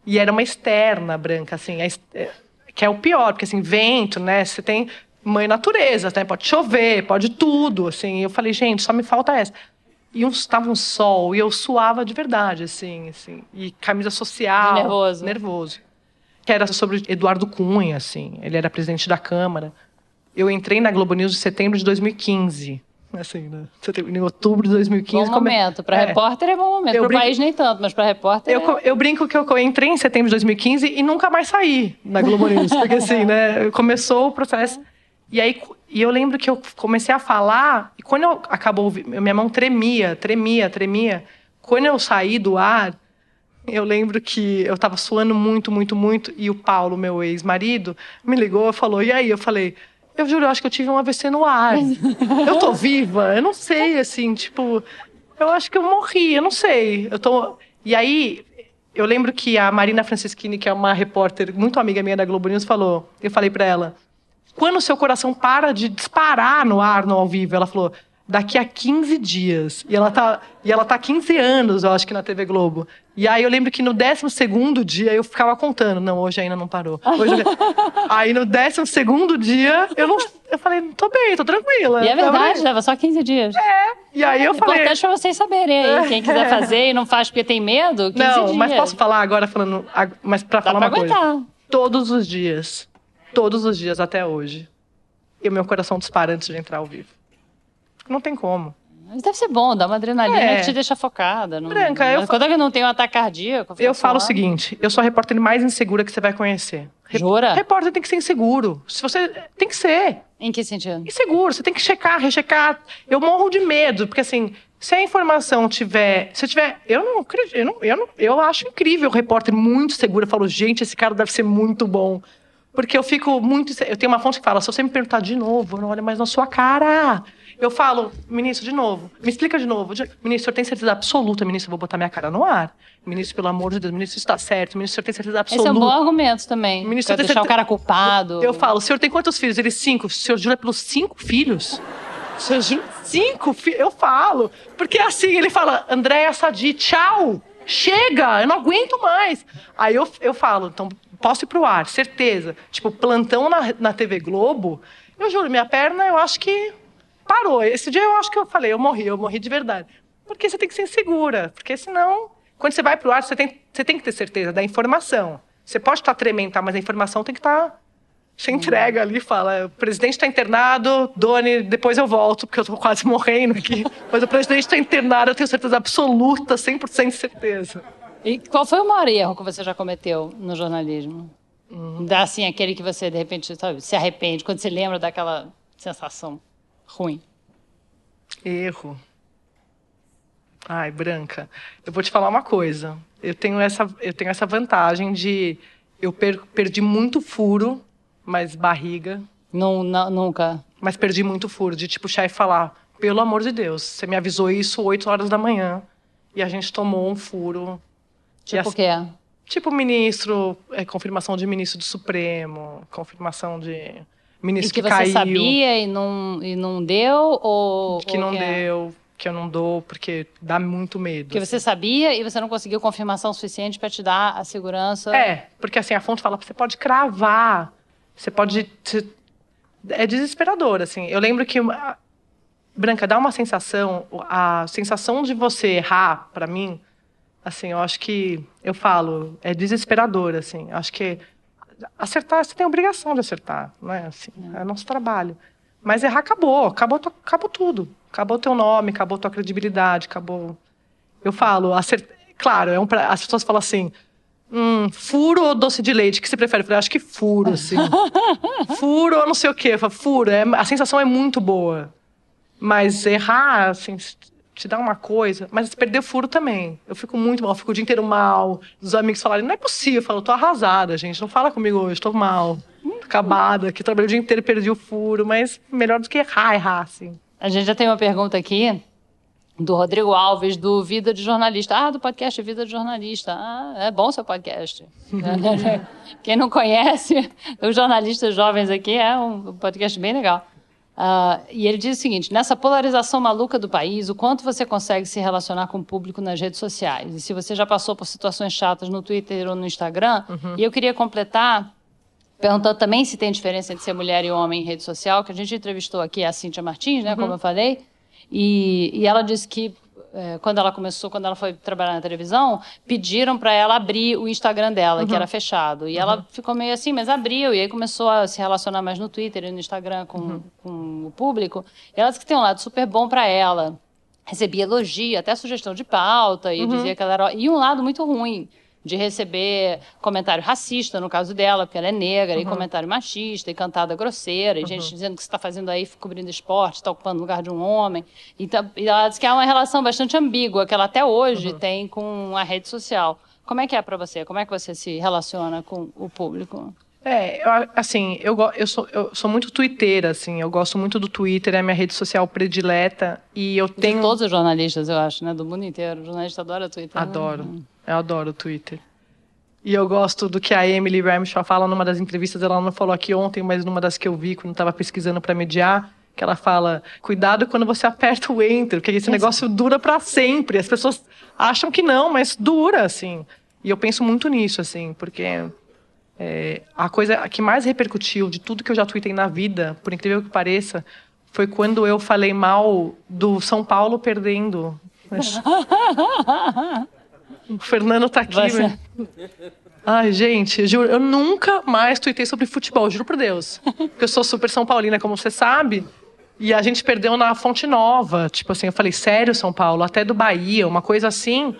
e era uma externa, Branca, assim, que é o pior, porque, assim, vento, né, você tem mãe natureza, né, pode chover, pode tudo, assim, e eu falei, gente, só me falta essa. E estava um sol, e eu suava de verdade, assim, e camisa social. De nervoso. Que era sobre Eduardo Cunha, assim, ele era presidente da Câmara. Eu entrei na Globo News em setembro de 2015. Assim, né? Em outubro de 2015. Bom momento. Para repórter é bom momento. Para o país nem tanto, mas para repórter eu brinco que eu entrei em setembro de 2015 e nunca mais saí na Globo News. Porque assim, né? Começou o processo. E eu lembro que eu comecei a falar e quando acabou, minha mão tremia. Quando eu saí do ar, eu lembro que eu estava suando muito, muito, muito. E o Paulo, meu ex-marido, me ligou e falou, e aí? Eu falei... Eu juro, eu acho que eu tive um AVC no ar. Eu tô viva? Eu não sei, assim, tipo... Eu acho que eu morri, eu não sei. E aí, eu lembro que a Marina Francischini, que é uma repórter muito amiga minha da Globo News, falou... Eu falei pra ela... Quando o seu coração para de disparar no ar, no ao vivo? Ela falou... Daqui a 15 dias. E ela tá há 15 anos, eu acho que na TV Globo. E aí eu lembro que no 12º dia eu ficava contando. Não, hoje ainda não parou. Aí no 12º dia, eu falei, tô bem, tô tranquila. E é verdade, leva só 15 dias. E aí eu falei... Importante pra vocês saberem aí. Quem quiser fazer e não faz porque tem medo, 15 dias. Não, mas posso falar agora falando... Mas pra falar uma coisa. Todos os dias até hoje. E o meu coração dispara antes de entrar ao vivo. Não tem como. Mas deve ser bom, dá uma adrenalina que te deixa focada. Branca, quando eu não tenho um ataque cardíaco... Eu falo o seguinte, eu sou a repórter mais insegura que você vai conhecer. Jura? Repórter tem que ser inseguro. Tem que ser. Em que sentido? Inseguro, você tem que checar, rechecar. Eu morro de medo, porque assim, Se a informação tiver... Eu não acredito... Eu acho incrível o repórter muito seguro. Eu falo, gente, esse cara deve ser muito bom. Porque eu fico muito... Eu tenho uma fonte que fala, se você me perguntar de novo, eu não olho mais na sua cara. Eu falo, ministro, de novo. Me explica de novo. Ministro, o senhor tem certeza absoluta? Ministro, eu vou botar minha cara no ar. Ministro, pelo amor de Deus, ministro, isso está certo. Ministro, o senhor tem certeza absoluta? Esse é um bom argumento também. Ministro, pra deixar o cara culpado. Eu falo, o senhor tem quantos filhos? Ele, 5. O senhor jura pelos 5 filhos? O senhor jura 5 filhos? Eu falo. Porque assim, ele fala, Andréa Sadi, tchau. Chega, eu não aguento mais. Aí eu falo, então, posso ir pro ar, certeza. Tipo, plantão na TV Globo. Eu juro, minha perna, eu acho que parou. Esse dia eu acho que eu falei, eu morri de verdade. Porque você tem que ser insegura. Porque senão, quando você vai pro ar, você tem que ter certeza da informação. Você pode estar tremendo, mas a informação tem que estar... Você entrega ali e fala, o presidente está internado, Doni, depois eu volto, porque eu estou quase morrendo aqui. Mas o presidente está internado, eu tenho certeza absoluta, 100% de certeza. E qual foi o maior erro que você já cometeu no jornalismo? Assim, aquele que você, de repente, sabe, se arrepende, quando você lembra daquela sensação ruim. Erro. Ai, Branca, eu vou te falar uma coisa. Eu tenho essa vantagem de... Eu perdi muito furo, mas barriga. Não, nunca. Mas perdi muito furo, de tipo, o chefe falar, pelo amor de Deus, você me avisou isso 8 horas da manhã e a gente tomou um furo. Tipo o quê? Tipo ministro, confirmação de ministro do Supremo, confirmação de ministro que caiu. E que você sabia e não deu? Ou que não deu, que eu não dou, porque dá muito medo. Que você sabia e você não conseguiu confirmação suficiente para te dar a segurança? Porque assim, a fonte fala, você pode cravar, você pode... É desesperador, assim. Eu lembro que... Branca, dá uma sensação... A sensação de você errar, para mim... Assim, eu acho que... Eu falo, é desesperador, assim. Eu acho que... Acertar, você tem a obrigação de acertar, né? Assim, é nosso trabalho. Mas errar acabou tudo. Acabou teu nome, acabou tua credibilidade, acabou... Eu falo, claro, as pessoas falam assim... furo ou doce de leite? O que você prefere? Eu falei, acho que furo, assim. Furo ou não sei o quê. Eu falo, furo. A sensação é muito boa. Mas errar, assim, te dá uma coisa. Mas perder furo também. Eu fico muito mal. Eu fico o dia inteiro mal. Os amigos falarem, não é possível. Eu falo, tô arrasada, gente. Não fala comigo hoje. Tô mal. Tô acabada. Aqui trabalhei o dia inteiro e perdi o furo. Mas melhor do que errar, assim. A gente já tem uma pergunta aqui. Do Rodrigo Alves, do Vida de Jornalista. Do podcast Vida de Jornalista. É bom seu podcast. Quem não conhece, os jornalistas jovens aqui, é um podcast bem legal. E ele diz o seguinte, nessa polarização maluca do país, o quanto você consegue se relacionar com o público nas redes sociais? E se você já passou por situações chatas no Twitter ou no Instagram? E eu queria completar, perguntando também se tem diferença entre ser mulher e homem em rede social, que a gente entrevistou aqui a Cíntia Martins, né, como eu falei. E ela disse que, quando ela foi trabalhar na televisão, pediram para ela abrir o Instagram dela, que era fechado. E ela ficou meio assim, mas abriu. E aí começou a se relacionar mais no Twitter e no Instagram com o público. E ela disse que tem um lado super bom para ela. Recebia elogio, até sugestão de pauta, e dizia que ela era... E um lado muito ruim, de receber comentário racista, no caso dela, porque ela é negra, e comentário machista, e cantada grosseira, e gente dizendo que você está fazendo aí, cobrindo esporte, está ocupando o lugar de um homem. E ela diz que há uma relação bastante ambígua, que ela até hoje tem com a rede social. Como é que é para você? Como é que você se relaciona com o público? Eu sou muito twitteira, assim, eu gosto muito do Twitter, é a minha rede social predileta, e eu tenho... De todos os jornalistas, eu acho, né, do mundo inteiro, o jornalista adora Twitter. Adoro, né? Eu adoro o Twitter. E eu gosto do que a Emily Ramshaw fala numa das entrevistas, ela não falou aqui ontem, mas numa das que eu vi, quando estava pesquisando para mediar, que ela fala, cuidado quando você aperta o Enter, porque esse negócio dura para sempre, as pessoas acham que não, mas dura, assim. E eu penso muito nisso, assim, porque... a coisa que mais repercutiu de tudo que eu já tuitei na vida, por incrível que pareça, foi quando eu falei mal do São Paulo perdendo. O Fernando tá aqui. Ai, gente, juro, eu nunca mais tuitei sobre futebol, juro por Deus. Porque eu sou super São Paulina, como você sabe. E a gente perdeu na Fonte Nova. Tipo assim, eu falei, sério, São Paulo? Até do Bahia, uma coisa assim...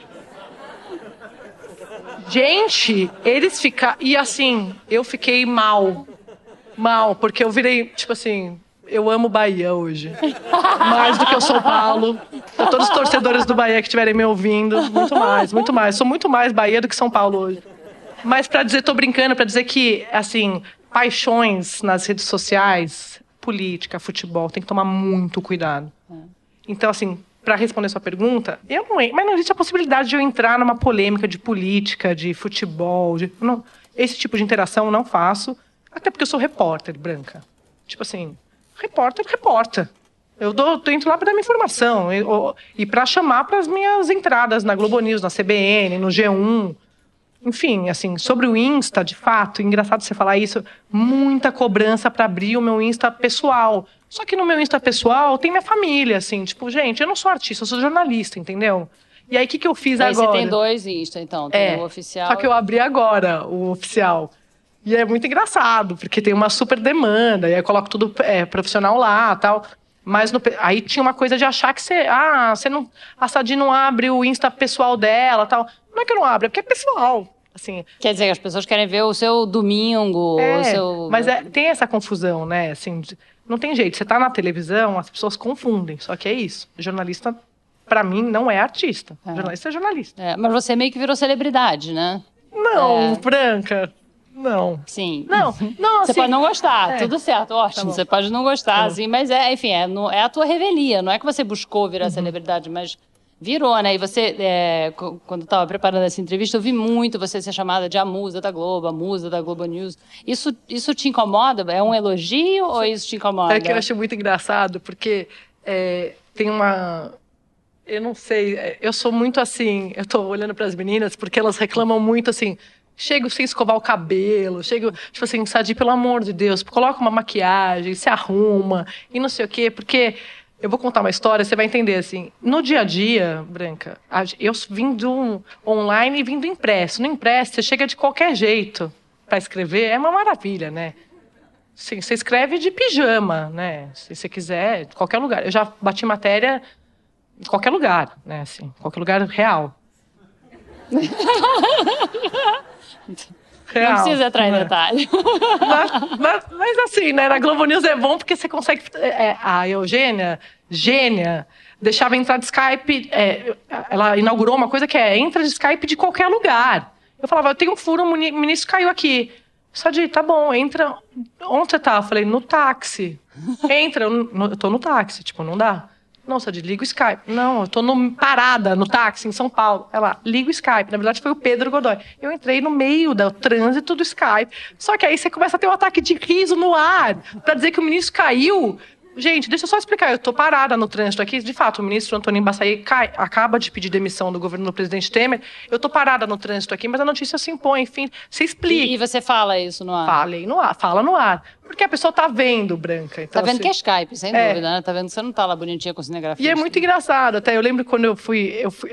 Gente, eles ficaram... E assim, eu fiquei mal, porque eu virei, tipo assim... eu amo Bahia hoje. Mais do que o São Paulo. Pra todos os torcedores do Bahia que estiverem me ouvindo, muito mais, muito mais. Sou muito mais Bahia do que São Paulo hoje. Mas pra dizer, tô brincando, pra dizer que, assim, paixões nas redes sociais, política, futebol, tem que tomar muito cuidado. Então, assim, para responder sua pergunta, mas não existe a possibilidade de eu entrar numa polêmica de política, de futebol. Esse tipo de interação eu não faço, até porque eu sou repórter, Branca. Tipo assim, repórter. Eu tô indo lá para dar minha informação e para chamar para as minhas entradas na Globo News, na CBN, no G1. Enfim, assim, sobre o Insta, de fato, engraçado você falar isso, muita cobrança para abrir o meu Insta pessoal. Só que no meu Insta pessoal tem minha família, assim, tipo, gente, eu não sou artista, eu sou jornalista, entendeu? E aí, o que eu fiz agora? Você tem 2 Insta, então, tem o oficial. Só que eu abri agora o oficial. E é muito engraçado, porque tem uma super demanda, e aí eu coloco tudo profissional lá, tal. Mas aí tinha uma coisa de achar que a Sadi não abre o Insta pessoal dela, tal. Não é que eu não abro, é porque é pessoal. Assim, quer dizer, as pessoas querem ver o seu domingo, o seu... Mas tem essa confusão, né? Assim, não tem jeito. Você tá na televisão, as pessoas confundem. Só que é isso. Jornalista, pra mim, não é artista. Jornalista é jornalista. Mas você meio que virou celebridade, né? Não, Branca. Não. Sim. Não, você assim, pode não gostar, tudo certo, ótimo. Você pode não gostar, assim, mas enfim, é a tua revelia. Não é que você buscou virar celebridade, mas virou, né? E você, quando estava preparando essa entrevista, eu vi muito você ser chamada de a musa da Globo, a musa da Globo News. Isso te incomoda? É um elogio ou isso te incomoda? É que eu acho muito engraçado, porque tem uma... Eu não sei, eu sou muito assim... Eu tô olhando para as meninas, porque elas reclamam muito, assim... Chego sem escovar o cabelo, tipo assim, Sadi, pelo amor de Deus, coloca uma maquiagem, se arruma e não sei o quê, porque eu vou contar uma história, você vai entender, assim, no dia a dia, Branca, eu vim do online e vim do impresso. No impresso, você chega de qualquer jeito para escrever, é uma maravilha, né? Sim, você escreve de pijama, né? Se você quiser, de qualquer lugar. Eu já bati matéria em qualquer lugar, né? Assim, qualquer lugar real. Não precisa entrar em detalhe. Mas assim, né? Na Globo News é bom porque você consegue... a Eugênia, gênia, deixava entrar de Skype... ela inaugurou uma coisa que entra de Skype de qualquer lugar. Eu falava, eu tenho um furo, o ministro caiu aqui. Sadi, tá bom, entra... Onde você tá? Eu falei, no táxi. Entra, eu tô no táxi, tipo, não dá. Não, Sadi, liga o Skype. Não, eu tô parada no táxi em São Paulo. Ela, liga o Skype. Na verdade, foi o Pedro Godoy. Eu entrei no meio do trânsito do Skype. Só que aí você começa a ter um ataque de riso no ar pra dizer que o ministro caiu. Gente, deixa eu só explicar. Eu tô parada no trânsito aqui. De fato, o ministro Antônio Embaçaí acaba de pedir demissão do governo do presidente Temer. Eu tô parada no trânsito aqui, mas a notícia se impõe. Enfim, você explica. E você fala isso no ar? Falei no ar, fala no ar. Porque a pessoa tá vendo, Branca. Então, tá vendo que é Skype, sem dúvida, né? Tá vendo que você não tá lá bonitinha com cinegrafia. E é muito engraçado. Até eu lembro quando eu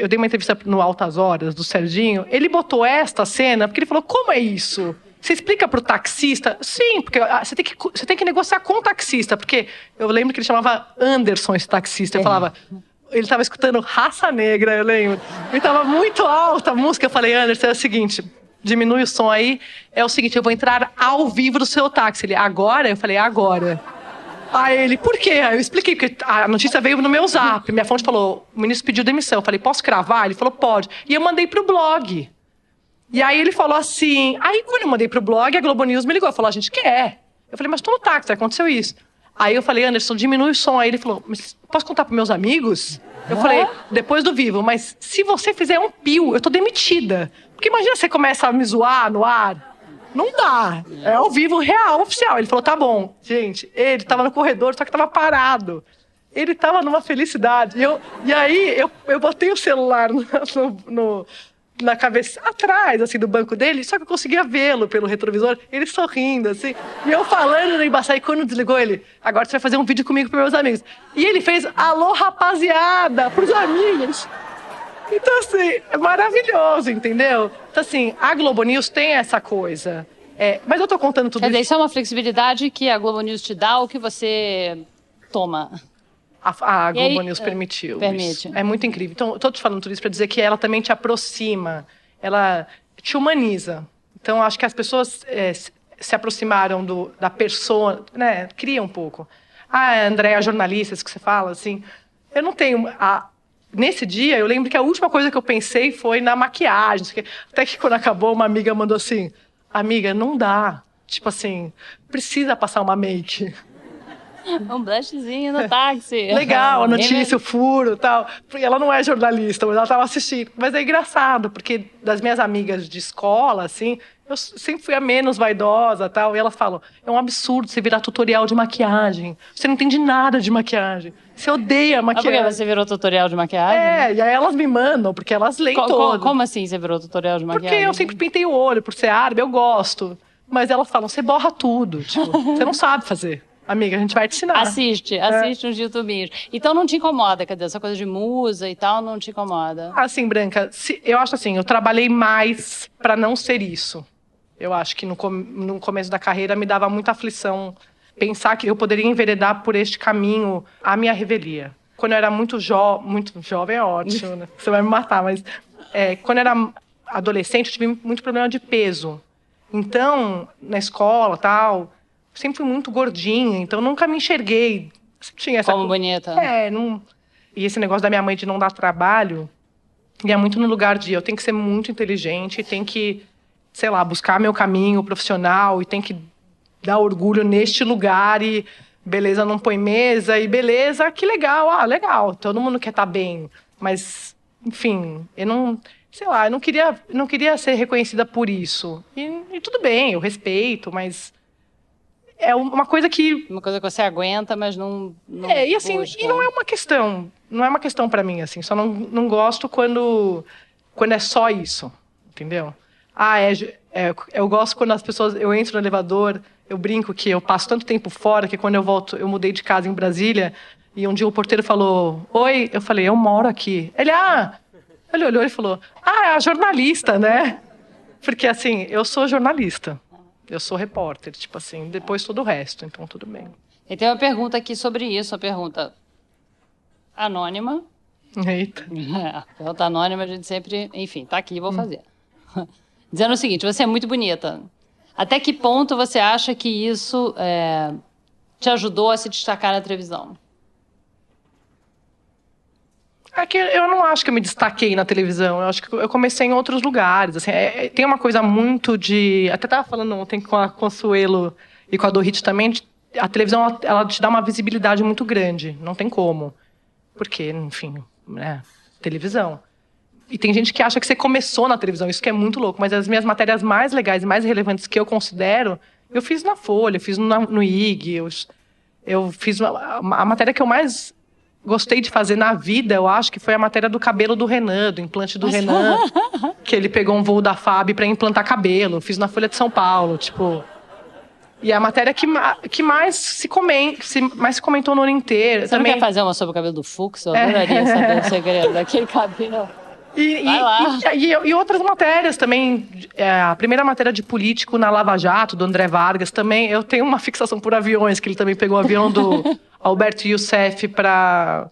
dei uma entrevista no Altas Horas, do Serginho. Ele botou esta cena, porque ele falou, como é isso? Você explica pro taxista? Sim, porque você tem que negociar com o taxista. Porque eu lembro que ele chamava Anderson, esse taxista. Eu falava... Ele estava escutando Raça Negra, eu lembro. E estava muito alta a música. Eu falei, Anderson, é o seguinte... Diminui o som aí. É o seguinte, eu vou entrar ao vivo do seu táxi. Ele, agora? Eu falei, agora. Aí ele, por quê? Aí eu expliquei, porque a notícia veio no meu zap. Minha fonte falou, o ministro pediu demissão. Eu falei, posso cravar? Ele falou, pode. E eu mandei pro blog. E aí ele falou assim... Aí quando eu mandei pro blog, a Globo News me ligou. Falou, a gente quer. Eu falei, mas tô no táxi, aconteceu isso. Aí eu falei, Anderson, diminui o som. Aí ele falou, mas posso contar pros meus amigos? Eu falei, depois do vivo, mas se você fizer um pio, eu tô demitida. Porque imagina você começa a me zoar no ar. Não dá. É ao vivo, real, oficial. Ele falou, tá bom. Gente, ele tava no corredor, só que tava parado. Ele tava numa felicidade. E aí, eu botei o celular na cabeça, atrás, assim, do banco dele, só que eu conseguia vê-lo pelo retrovisor, ele sorrindo, assim. E eu falando no Embaçaí, quando desligou ele, agora você vai fazer um vídeo comigo pros meus amigos. E ele fez, alô, rapaziada, pros amigos. Então, assim, é maravilhoso, entendeu? Então, assim, a Globo News tem essa coisa. Mas eu tô contando tudo isso. Quer dizer, isso é uma flexibilidade que a Globo News te dá ou que você toma? A Globo News permitiu. Permite. Isso. É muito incrível. Então, eu tô te falando tudo isso para dizer que ela também te aproxima, ela te humaniza. Então, acho que as pessoas se aproximaram da persona, né? Cria um pouco. Ah, Andréa, jornalista, isso que você fala, assim. Eu não tenho... Nesse dia, eu lembro que a última coisa que eu pensei foi na maquiagem. Até que quando acabou, uma amiga mandou assim... Amiga, não dá. Tipo assim, precisa passar uma make. Um blushzinho no táxi. Legal, a notícia, o furo e tal. Porque ela não é jornalista, mas ela estava assistindo. Mas é engraçado, porque das minhas amigas de escola, assim, eu sempre fui a menos vaidosa e tal. E elas falam, é um absurdo você virar tutorial de maquiagem. Você não entende nada de maquiagem. Você odeia maquiagem. Porque você virou tutorial de maquiagem? E aí elas me mandam, porque elas leem todo. Como assim você virou tutorial de maquiagem? Porque eu sempre pintei o olho, por ser árabe, eu gosto. Mas elas falam, você borra tudo. Tipo, você não sabe fazer. Amiga, a gente vai te ensinar. Assiste uns YouTubinhos. Então não te incomoda, cadê? Essa coisa de musa e tal não te incomoda? Assim, Branca, eu acho assim, eu trabalhei mais pra não ser isso. Eu acho que no começo da carreira me dava muita aflição pensar que eu poderia enveredar por este caminho a minha revelia. Quando eu era muito jovem é ótimo, né? Você vai me matar, mas quando eu era adolescente eu tive muito problema de peso. Então, na escola tal, sempre fui muito gordinha, então nunca me enxerguei. Tinha essa como bonita. E esse negócio da minha mãe de não dar trabalho ia muito no lugar de eu tenho que ser muito inteligente, tenho que, sei lá, buscar meu caminho profissional e tenho que dar orgulho neste lugar e beleza não põe mesa e beleza, que legal, legal, todo mundo quer estar bem, mas, enfim, eu não, sei lá, eu não queria ser reconhecida por isso. E tudo bem, eu respeito, mas é uma coisa que... Uma coisa que você aguenta, mas não e assim, e não é uma questão pra mim, assim, só não gosto quando é só isso, entendeu? Eu gosto quando as pessoas... Eu entro no elevador, eu brinco que eu passo tanto tempo fora que quando eu volto... Eu mudei de casa em Brasília e um dia o porteiro falou... Oi, eu falei, eu moro aqui. Ele olhou e falou... é a jornalista, né? Porque, assim, eu sou jornalista. Eu sou repórter, tipo assim, depois todo o resto, então tudo bem. E tem uma pergunta aqui sobre isso, uma pergunta anônima. Eita. Pergunta anônima, a gente sempre... Enfim, tá aqui, vou fazer. Dizendo o seguinte, você é muito bonita. Até que ponto você acha que isso te ajudou a se destacar na televisão? É que eu não acho que eu me destaquei na televisão. Eu acho que eu comecei em outros lugares. Assim, tem uma coisa muito de... Até estava falando ontem com a Consuelo e com a Dorit também. A televisão, ela te dá uma visibilidade muito grande. Não tem como. Porque, enfim, né? Televisão. E tem gente que acha que você começou na televisão. Isso que é muito louco. Mas as minhas matérias mais legais e mais relevantes que eu considero, eu fiz na Folha, eu fiz no IG. Eu fiz a matéria que eu mais gostei de fazer na vida, eu acho que foi a matéria do cabelo do Renan, do implante do Renan. Que ele pegou um voo da FAB para implantar cabelo. Eu fiz na Folha de São Paulo, tipo... E é a matéria que mais se comentou no ano inteiro. Você também... não quer fazer uma sobre o cabelo do Fux? Eu adoraria saber o segredo daquele cabelo. E outras matérias também. A primeira matéria de político na Lava Jato, do André Vargas, também. Eu tenho uma fixação por aviões, que ele também pegou o avião do Alberto Youssef para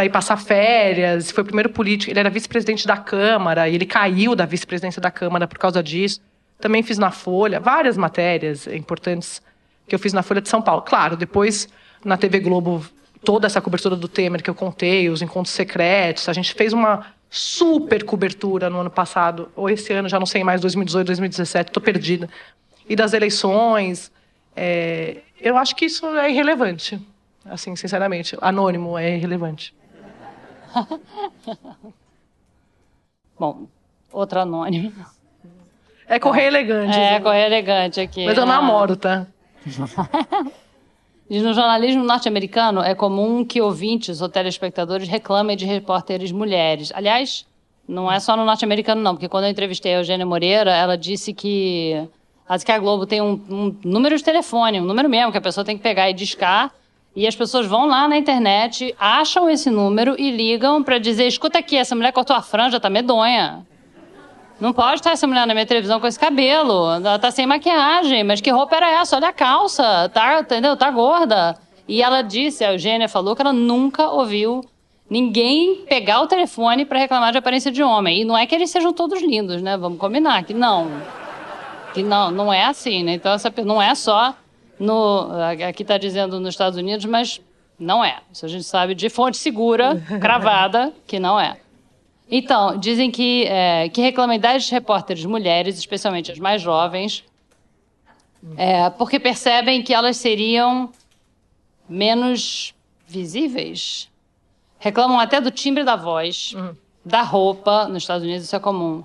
ir passar férias. Foi o primeiro político. Ele era vice-presidente da Câmara, e ele caiu da vice-presidência da Câmara por causa disso. Também fiz na Folha, várias matérias importantes que eu fiz na Folha de São Paulo. Claro, depois na TV Globo, toda essa cobertura do Temer que eu contei, os encontros secretos, a gente fez uma super cobertura no ano passado, ou esse ano, já não sei mais, 2018, 2017, estou perdida. E das eleições, eu acho que isso é irrelevante, assim, sinceramente. Anônimo é irrelevante. Bom, outra anônima. É correr elegante. Correr elegante aqui. Mas eu namoro, tá? No jornalismo norte-americano, é comum que ouvintes ou telespectadores reclamem de repórteres mulheres. Aliás, não é só no norte-americano, não, porque quando eu entrevistei a Eugênia Moreira, ela disse que a Globo tem um número de telefone, um número mesmo, que a pessoa tem que pegar e discar, e as pessoas vão lá na internet, acham esse número e ligam para dizer, escuta aqui, essa mulher cortou a franja, tá medonha. Não pode estar essa mulher na minha televisão com esse cabelo. Ela tá sem maquiagem. Mas que roupa era essa? Olha a calça. Entendeu? Tá gorda. E ela disse, a Eugênia falou que ela nunca ouviu ninguém pegar o telefone para reclamar de aparência de homem. E não é que eles sejam todos lindos, né? Vamos combinar que não. Que não é assim, né? Então, não é só Aqui está dizendo nos Estados Unidos, mas não é. Isso a gente sabe de fonte segura, cravada, que não é. Então, dizem que reclamam das repórteres mulheres, especialmente as mais jovens, porque percebem que elas seriam menos visíveis. Reclamam até do timbre da voz, da roupa. Nos Estados Unidos isso é comum.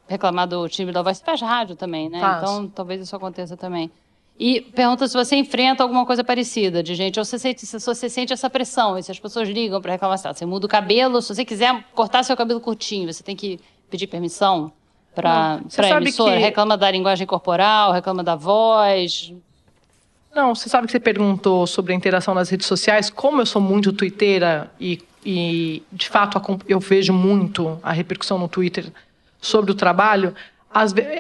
Reclamar do timbre da voz. Você faz rádio também, né? Faço. Então, talvez isso aconteça também. E pergunta se você enfrenta alguma coisa parecida de gente, ou se você sente essa pressão, e se as pessoas ligam para reclamar, você muda o cabelo, se você quiser cortar seu cabelo curtinho, você tem que pedir permissão para a emissora, reclama da linguagem corporal, reclama da voz. Não, você sabe que você perguntou sobre a interação nas redes sociais, como eu sou muito twitteira e de fato eu vejo muito a repercussão no Twitter sobre o trabalho.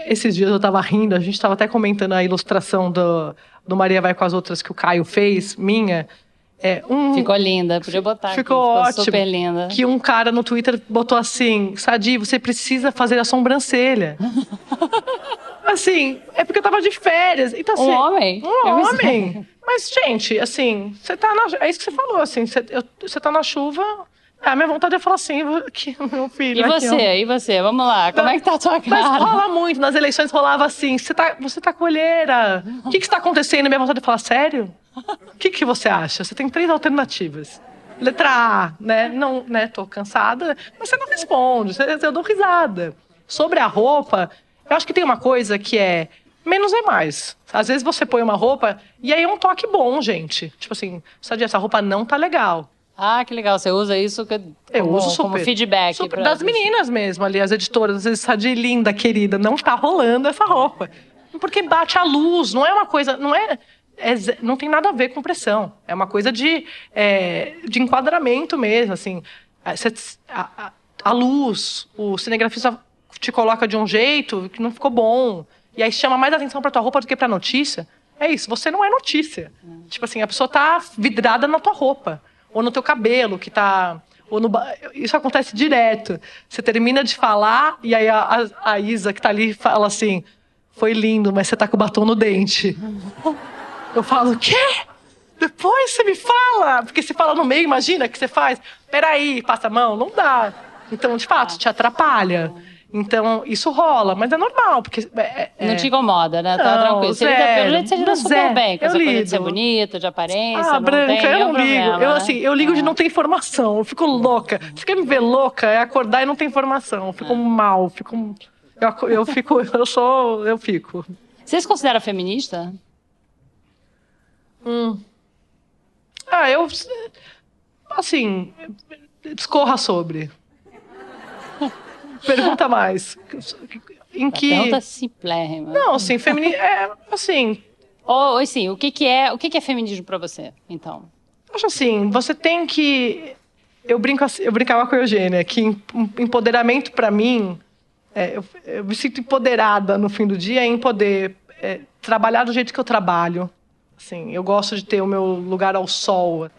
Esses dias eu estava rindo, a gente estava até comentando a ilustração do Maria Vai com as Outras que o Caio fez, minha. Ficou linda, podia botar ficou aqui, ótimo, super linda. Que um cara no Twitter botou assim, Sadi, você precisa fazer a sobrancelha. Assim, é porque eu tava de férias. Então, assim, Um homem? Mas, gente, assim, você tá é isso que você falou, assim, você tá na chuva. A minha vontade é falar assim, que meu filho. E você? Vamos lá, como é que tá a tua cara? Mas rola muito, nas eleições rolava assim, você tá com olheira. O que está acontecendo? Minha vontade é falar, sério? O que você acha? Você tem 3 alternativas. Letra A, né? Não, né? Tô cansada, mas você não responde, eu dou risada. Sobre a roupa, eu acho que tem uma coisa que é menos é mais. Às vezes você põe uma roupa e aí é um toque bom, gente. Tipo assim, Sadi, essa roupa não tá legal. Ah, que legal. Você usa isso como feedback. Das meninas mesmo ali, as editoras. Às vezes, Sadi, linda, querida, não tá rolando essa roupa. Porque bate a luz, não é uma coisa... Não tem nada a ver com pressão. É uma coisa de enquadramento mesmo, assim. A luz, o cinegrafista te coloca de um jeito que não ficou bom. E aí chama mais atenção pra tua roupa do que pra notícia. É isso, você não é notícia. Tipo assim, a pessoa tá vidrada na tua roupa. Ou no teu cabelo, que tá... Isso acontece direto. Você termina de falar e aí a Isa, que tá ali, fala assim, foi lindo, mas você tá com o batom no dente. Eu falo, o quê? Depois você me fala. Porque se fala no meio, imagina o que você faz. Peraí, passa a mão. Não dá. Então, de fato, te atrapalha. Então, isso rola, mas é normal, porque... Não te incomoda, né? Tá tranquilo. Pelo jeito, você lida super bem, com essa coisa de ser bonita, de aparência, Branca, eu não ligo. Problema, Eu ligo de não ter informação, eu fico louca. Você quer me ver louca? É acordar e não ter informação. Eu fico mal, eu fico. Você se considera feminista? Assim, discorra sobre. Pergunta mais. Pergunta simplérrima. Não, assim, assim... Ou assim, o que é feminismo pra você, então? Acho assim, você tem que... Eu brincava com a Eugênia, que empoderamento pra mim... eu me sinto empoderada no fim do dia em poder trabalhar do jeito que eu trabalho. Assim, eu gosto de ter o meu lugar ao sol.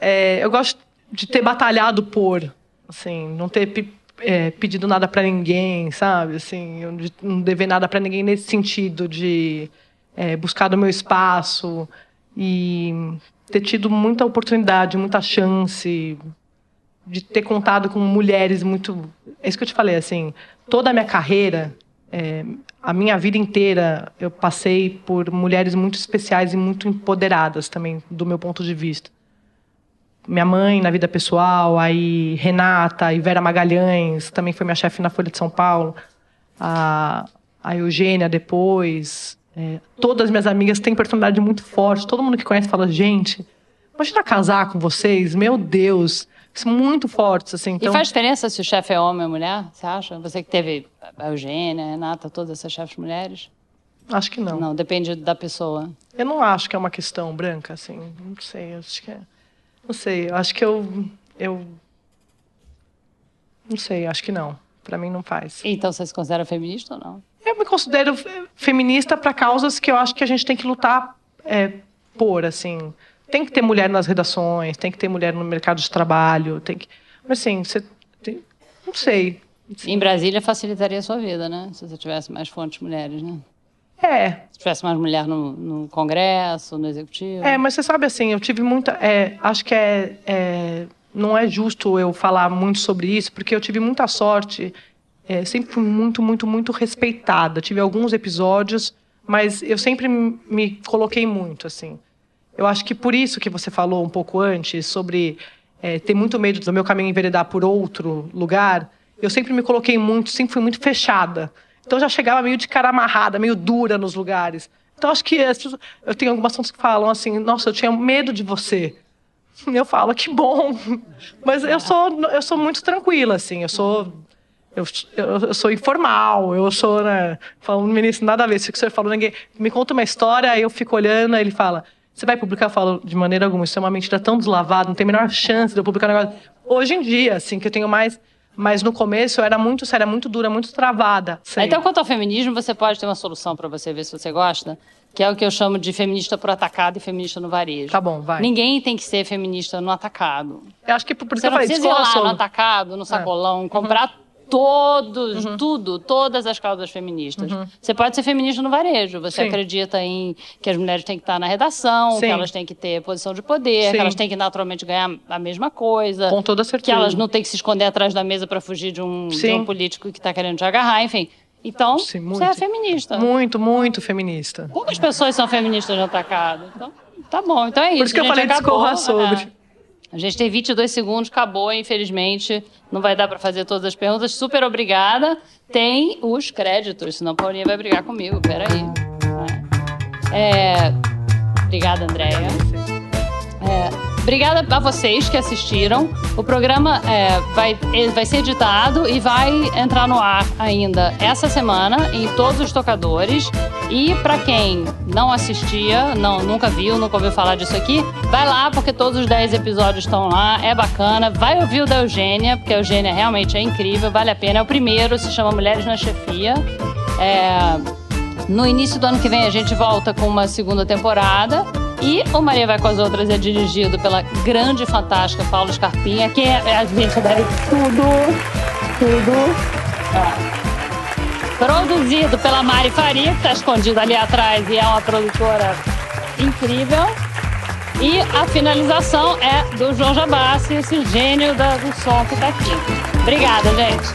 Eu gosto de ter batalhado por... Assim, não ter... pedido nada pra ninguém, sabe? Assim, eu não dever nada pra ninguém nesse sentido de buscar do meu espaço e ter tido muita oportunidade, muita chance de ter contado com mulheres muito... É isso que eu te falei, assim, toda a minha carreira, a minha vida inteira, eu passei por mulheres muito especiais e muito empoderadas também, do meu ponto de vista. Minha mãe na vida pessoal, aí Renata e Vera Magalhães, também foi minha chefe na Folha de São Paulo, a Eugênia depois, todas as minhas amigas têm personalidade muito forte, todo mundo que conhece fala, gente, imagina casar com vocês, meu Deus, são muito fortes. Assim, então... E faz diferença se o chefe é homem ou mulher, você acha? Você que teve a Eugênia, a Renata, todas essas chefes mulheres? Acho que não. Não, depende da pessoa. Eu não acho que é uma questão branca, assim, não sei, acho que não sei, eu acho que eu não sei, acho que não. Pra mim não faz. Então você se considera feminista ou não? Eu me considero feminista para causas que eu acho que a gente tem que lutar por, assim. Tem que ter mulher nas redações, tem que ter mulher no mercado de trabalho, tem que... Mas assim, não sei. Em Brasília facilitaria a sua vida, né? Se você tivesse mais fontes mulheres, né? Se tivesse mais mulher no Congresso, no Executivo. Mas você sabe, assim, eu tive muita... acho que não é justo eu falar muito sobre isso, porque eu tive muita sorte. Sempre fui muito, muito, muito respeitada. Tive alguns episódios, mas eu sempre me coloquei muito, assim. Eu acho que por isso que você falou um pouco antes, sobre ter muito medo do meu caminho enveredar por outro lugar, eu sempre me coloquei muito, sempre fui muito fechada. Então, eu já chegava meio de cara amarrada, meio dura nos lugares. Então, acho que eu tenho algumas pessoas que falam assim, nossa, eu tinha medo de você. Eu falo, que bom. Mas eu sou muito tranquila, assim. Eu sou informal, eu sou, né? Falo, ministro, nada a ver. Se o senhor falou, ninguém me conta uma história, aí eu fico olhando, aí ele fala, você vai publicar? Eu falo, de maneira alguma, isso é uma mentira tão deslavada, não tem a menor chance de eu publicar um negócio. Hoje em dia, assim, que eu tenho mais... Mas no começo eu era muito séria, muito dura, muito travada. Então, quanto ao feminismo, você pode ter uma solução para você ver se você gosta, que é o que eu chamo de feminista por atacado e feminista no varejo. Tá bom, vai. Ninguém tem que ser feminista no atacado. Eu acho que por isso você que eu falei, precisa ir lá no atacado, no sacolão, comprar todas as causas feministas. Você pode ser feminista no varejo. Você acredita em que as mulheres têm que estar na redação, que elas têm que ter posição de poder, que elas têm que naturalmente ganhar a mesma coisa. Com toda certeza. Que elas não têm que se esconder atrás da mesa para fugir de um político que está querendo te agarrar, enfim. Então, você é feminista. Muito, muito feminista. Poucas pessoas são feministas no atacado. Então, tá bom. Então é isso. Por isso que eu falei discorra sobre. A gente tem 22 segundos, acabou, infelizmente. Não vai dar para fazer todas as perguntas. Super obrigada. Tem os créditos, senão a Paulinha vai brigar comigo. Peraí. Obrigada, Andréia. Obrigada a vocês que assistiram. O programa vai ser editado e vai entrar no ar ainda essa semana em todos os tocadores. E para quem não assistia, nunca ouviu falar disso aqui, vai lá, porque todos os 10 episódios estão lá, é bacana. Vai ouvir o da Eugênia, porque a Eugênia realmente é incrível, vale a pena. É o primeiro, se chama Mulheres na Chefia. No início do ano que vem a gente volta com uma segunda temporada. E o Maria Vai com as Outras é dirigido pela grande e fantástica Paula Scarpinha, que a gente deve tudo. Produzido pela Mari Faria, que está escondida ali atrás e é uma produtora incrível. E a finalização é do João Jabassi, esse gênio do som que está aqui. Obrigada, gente.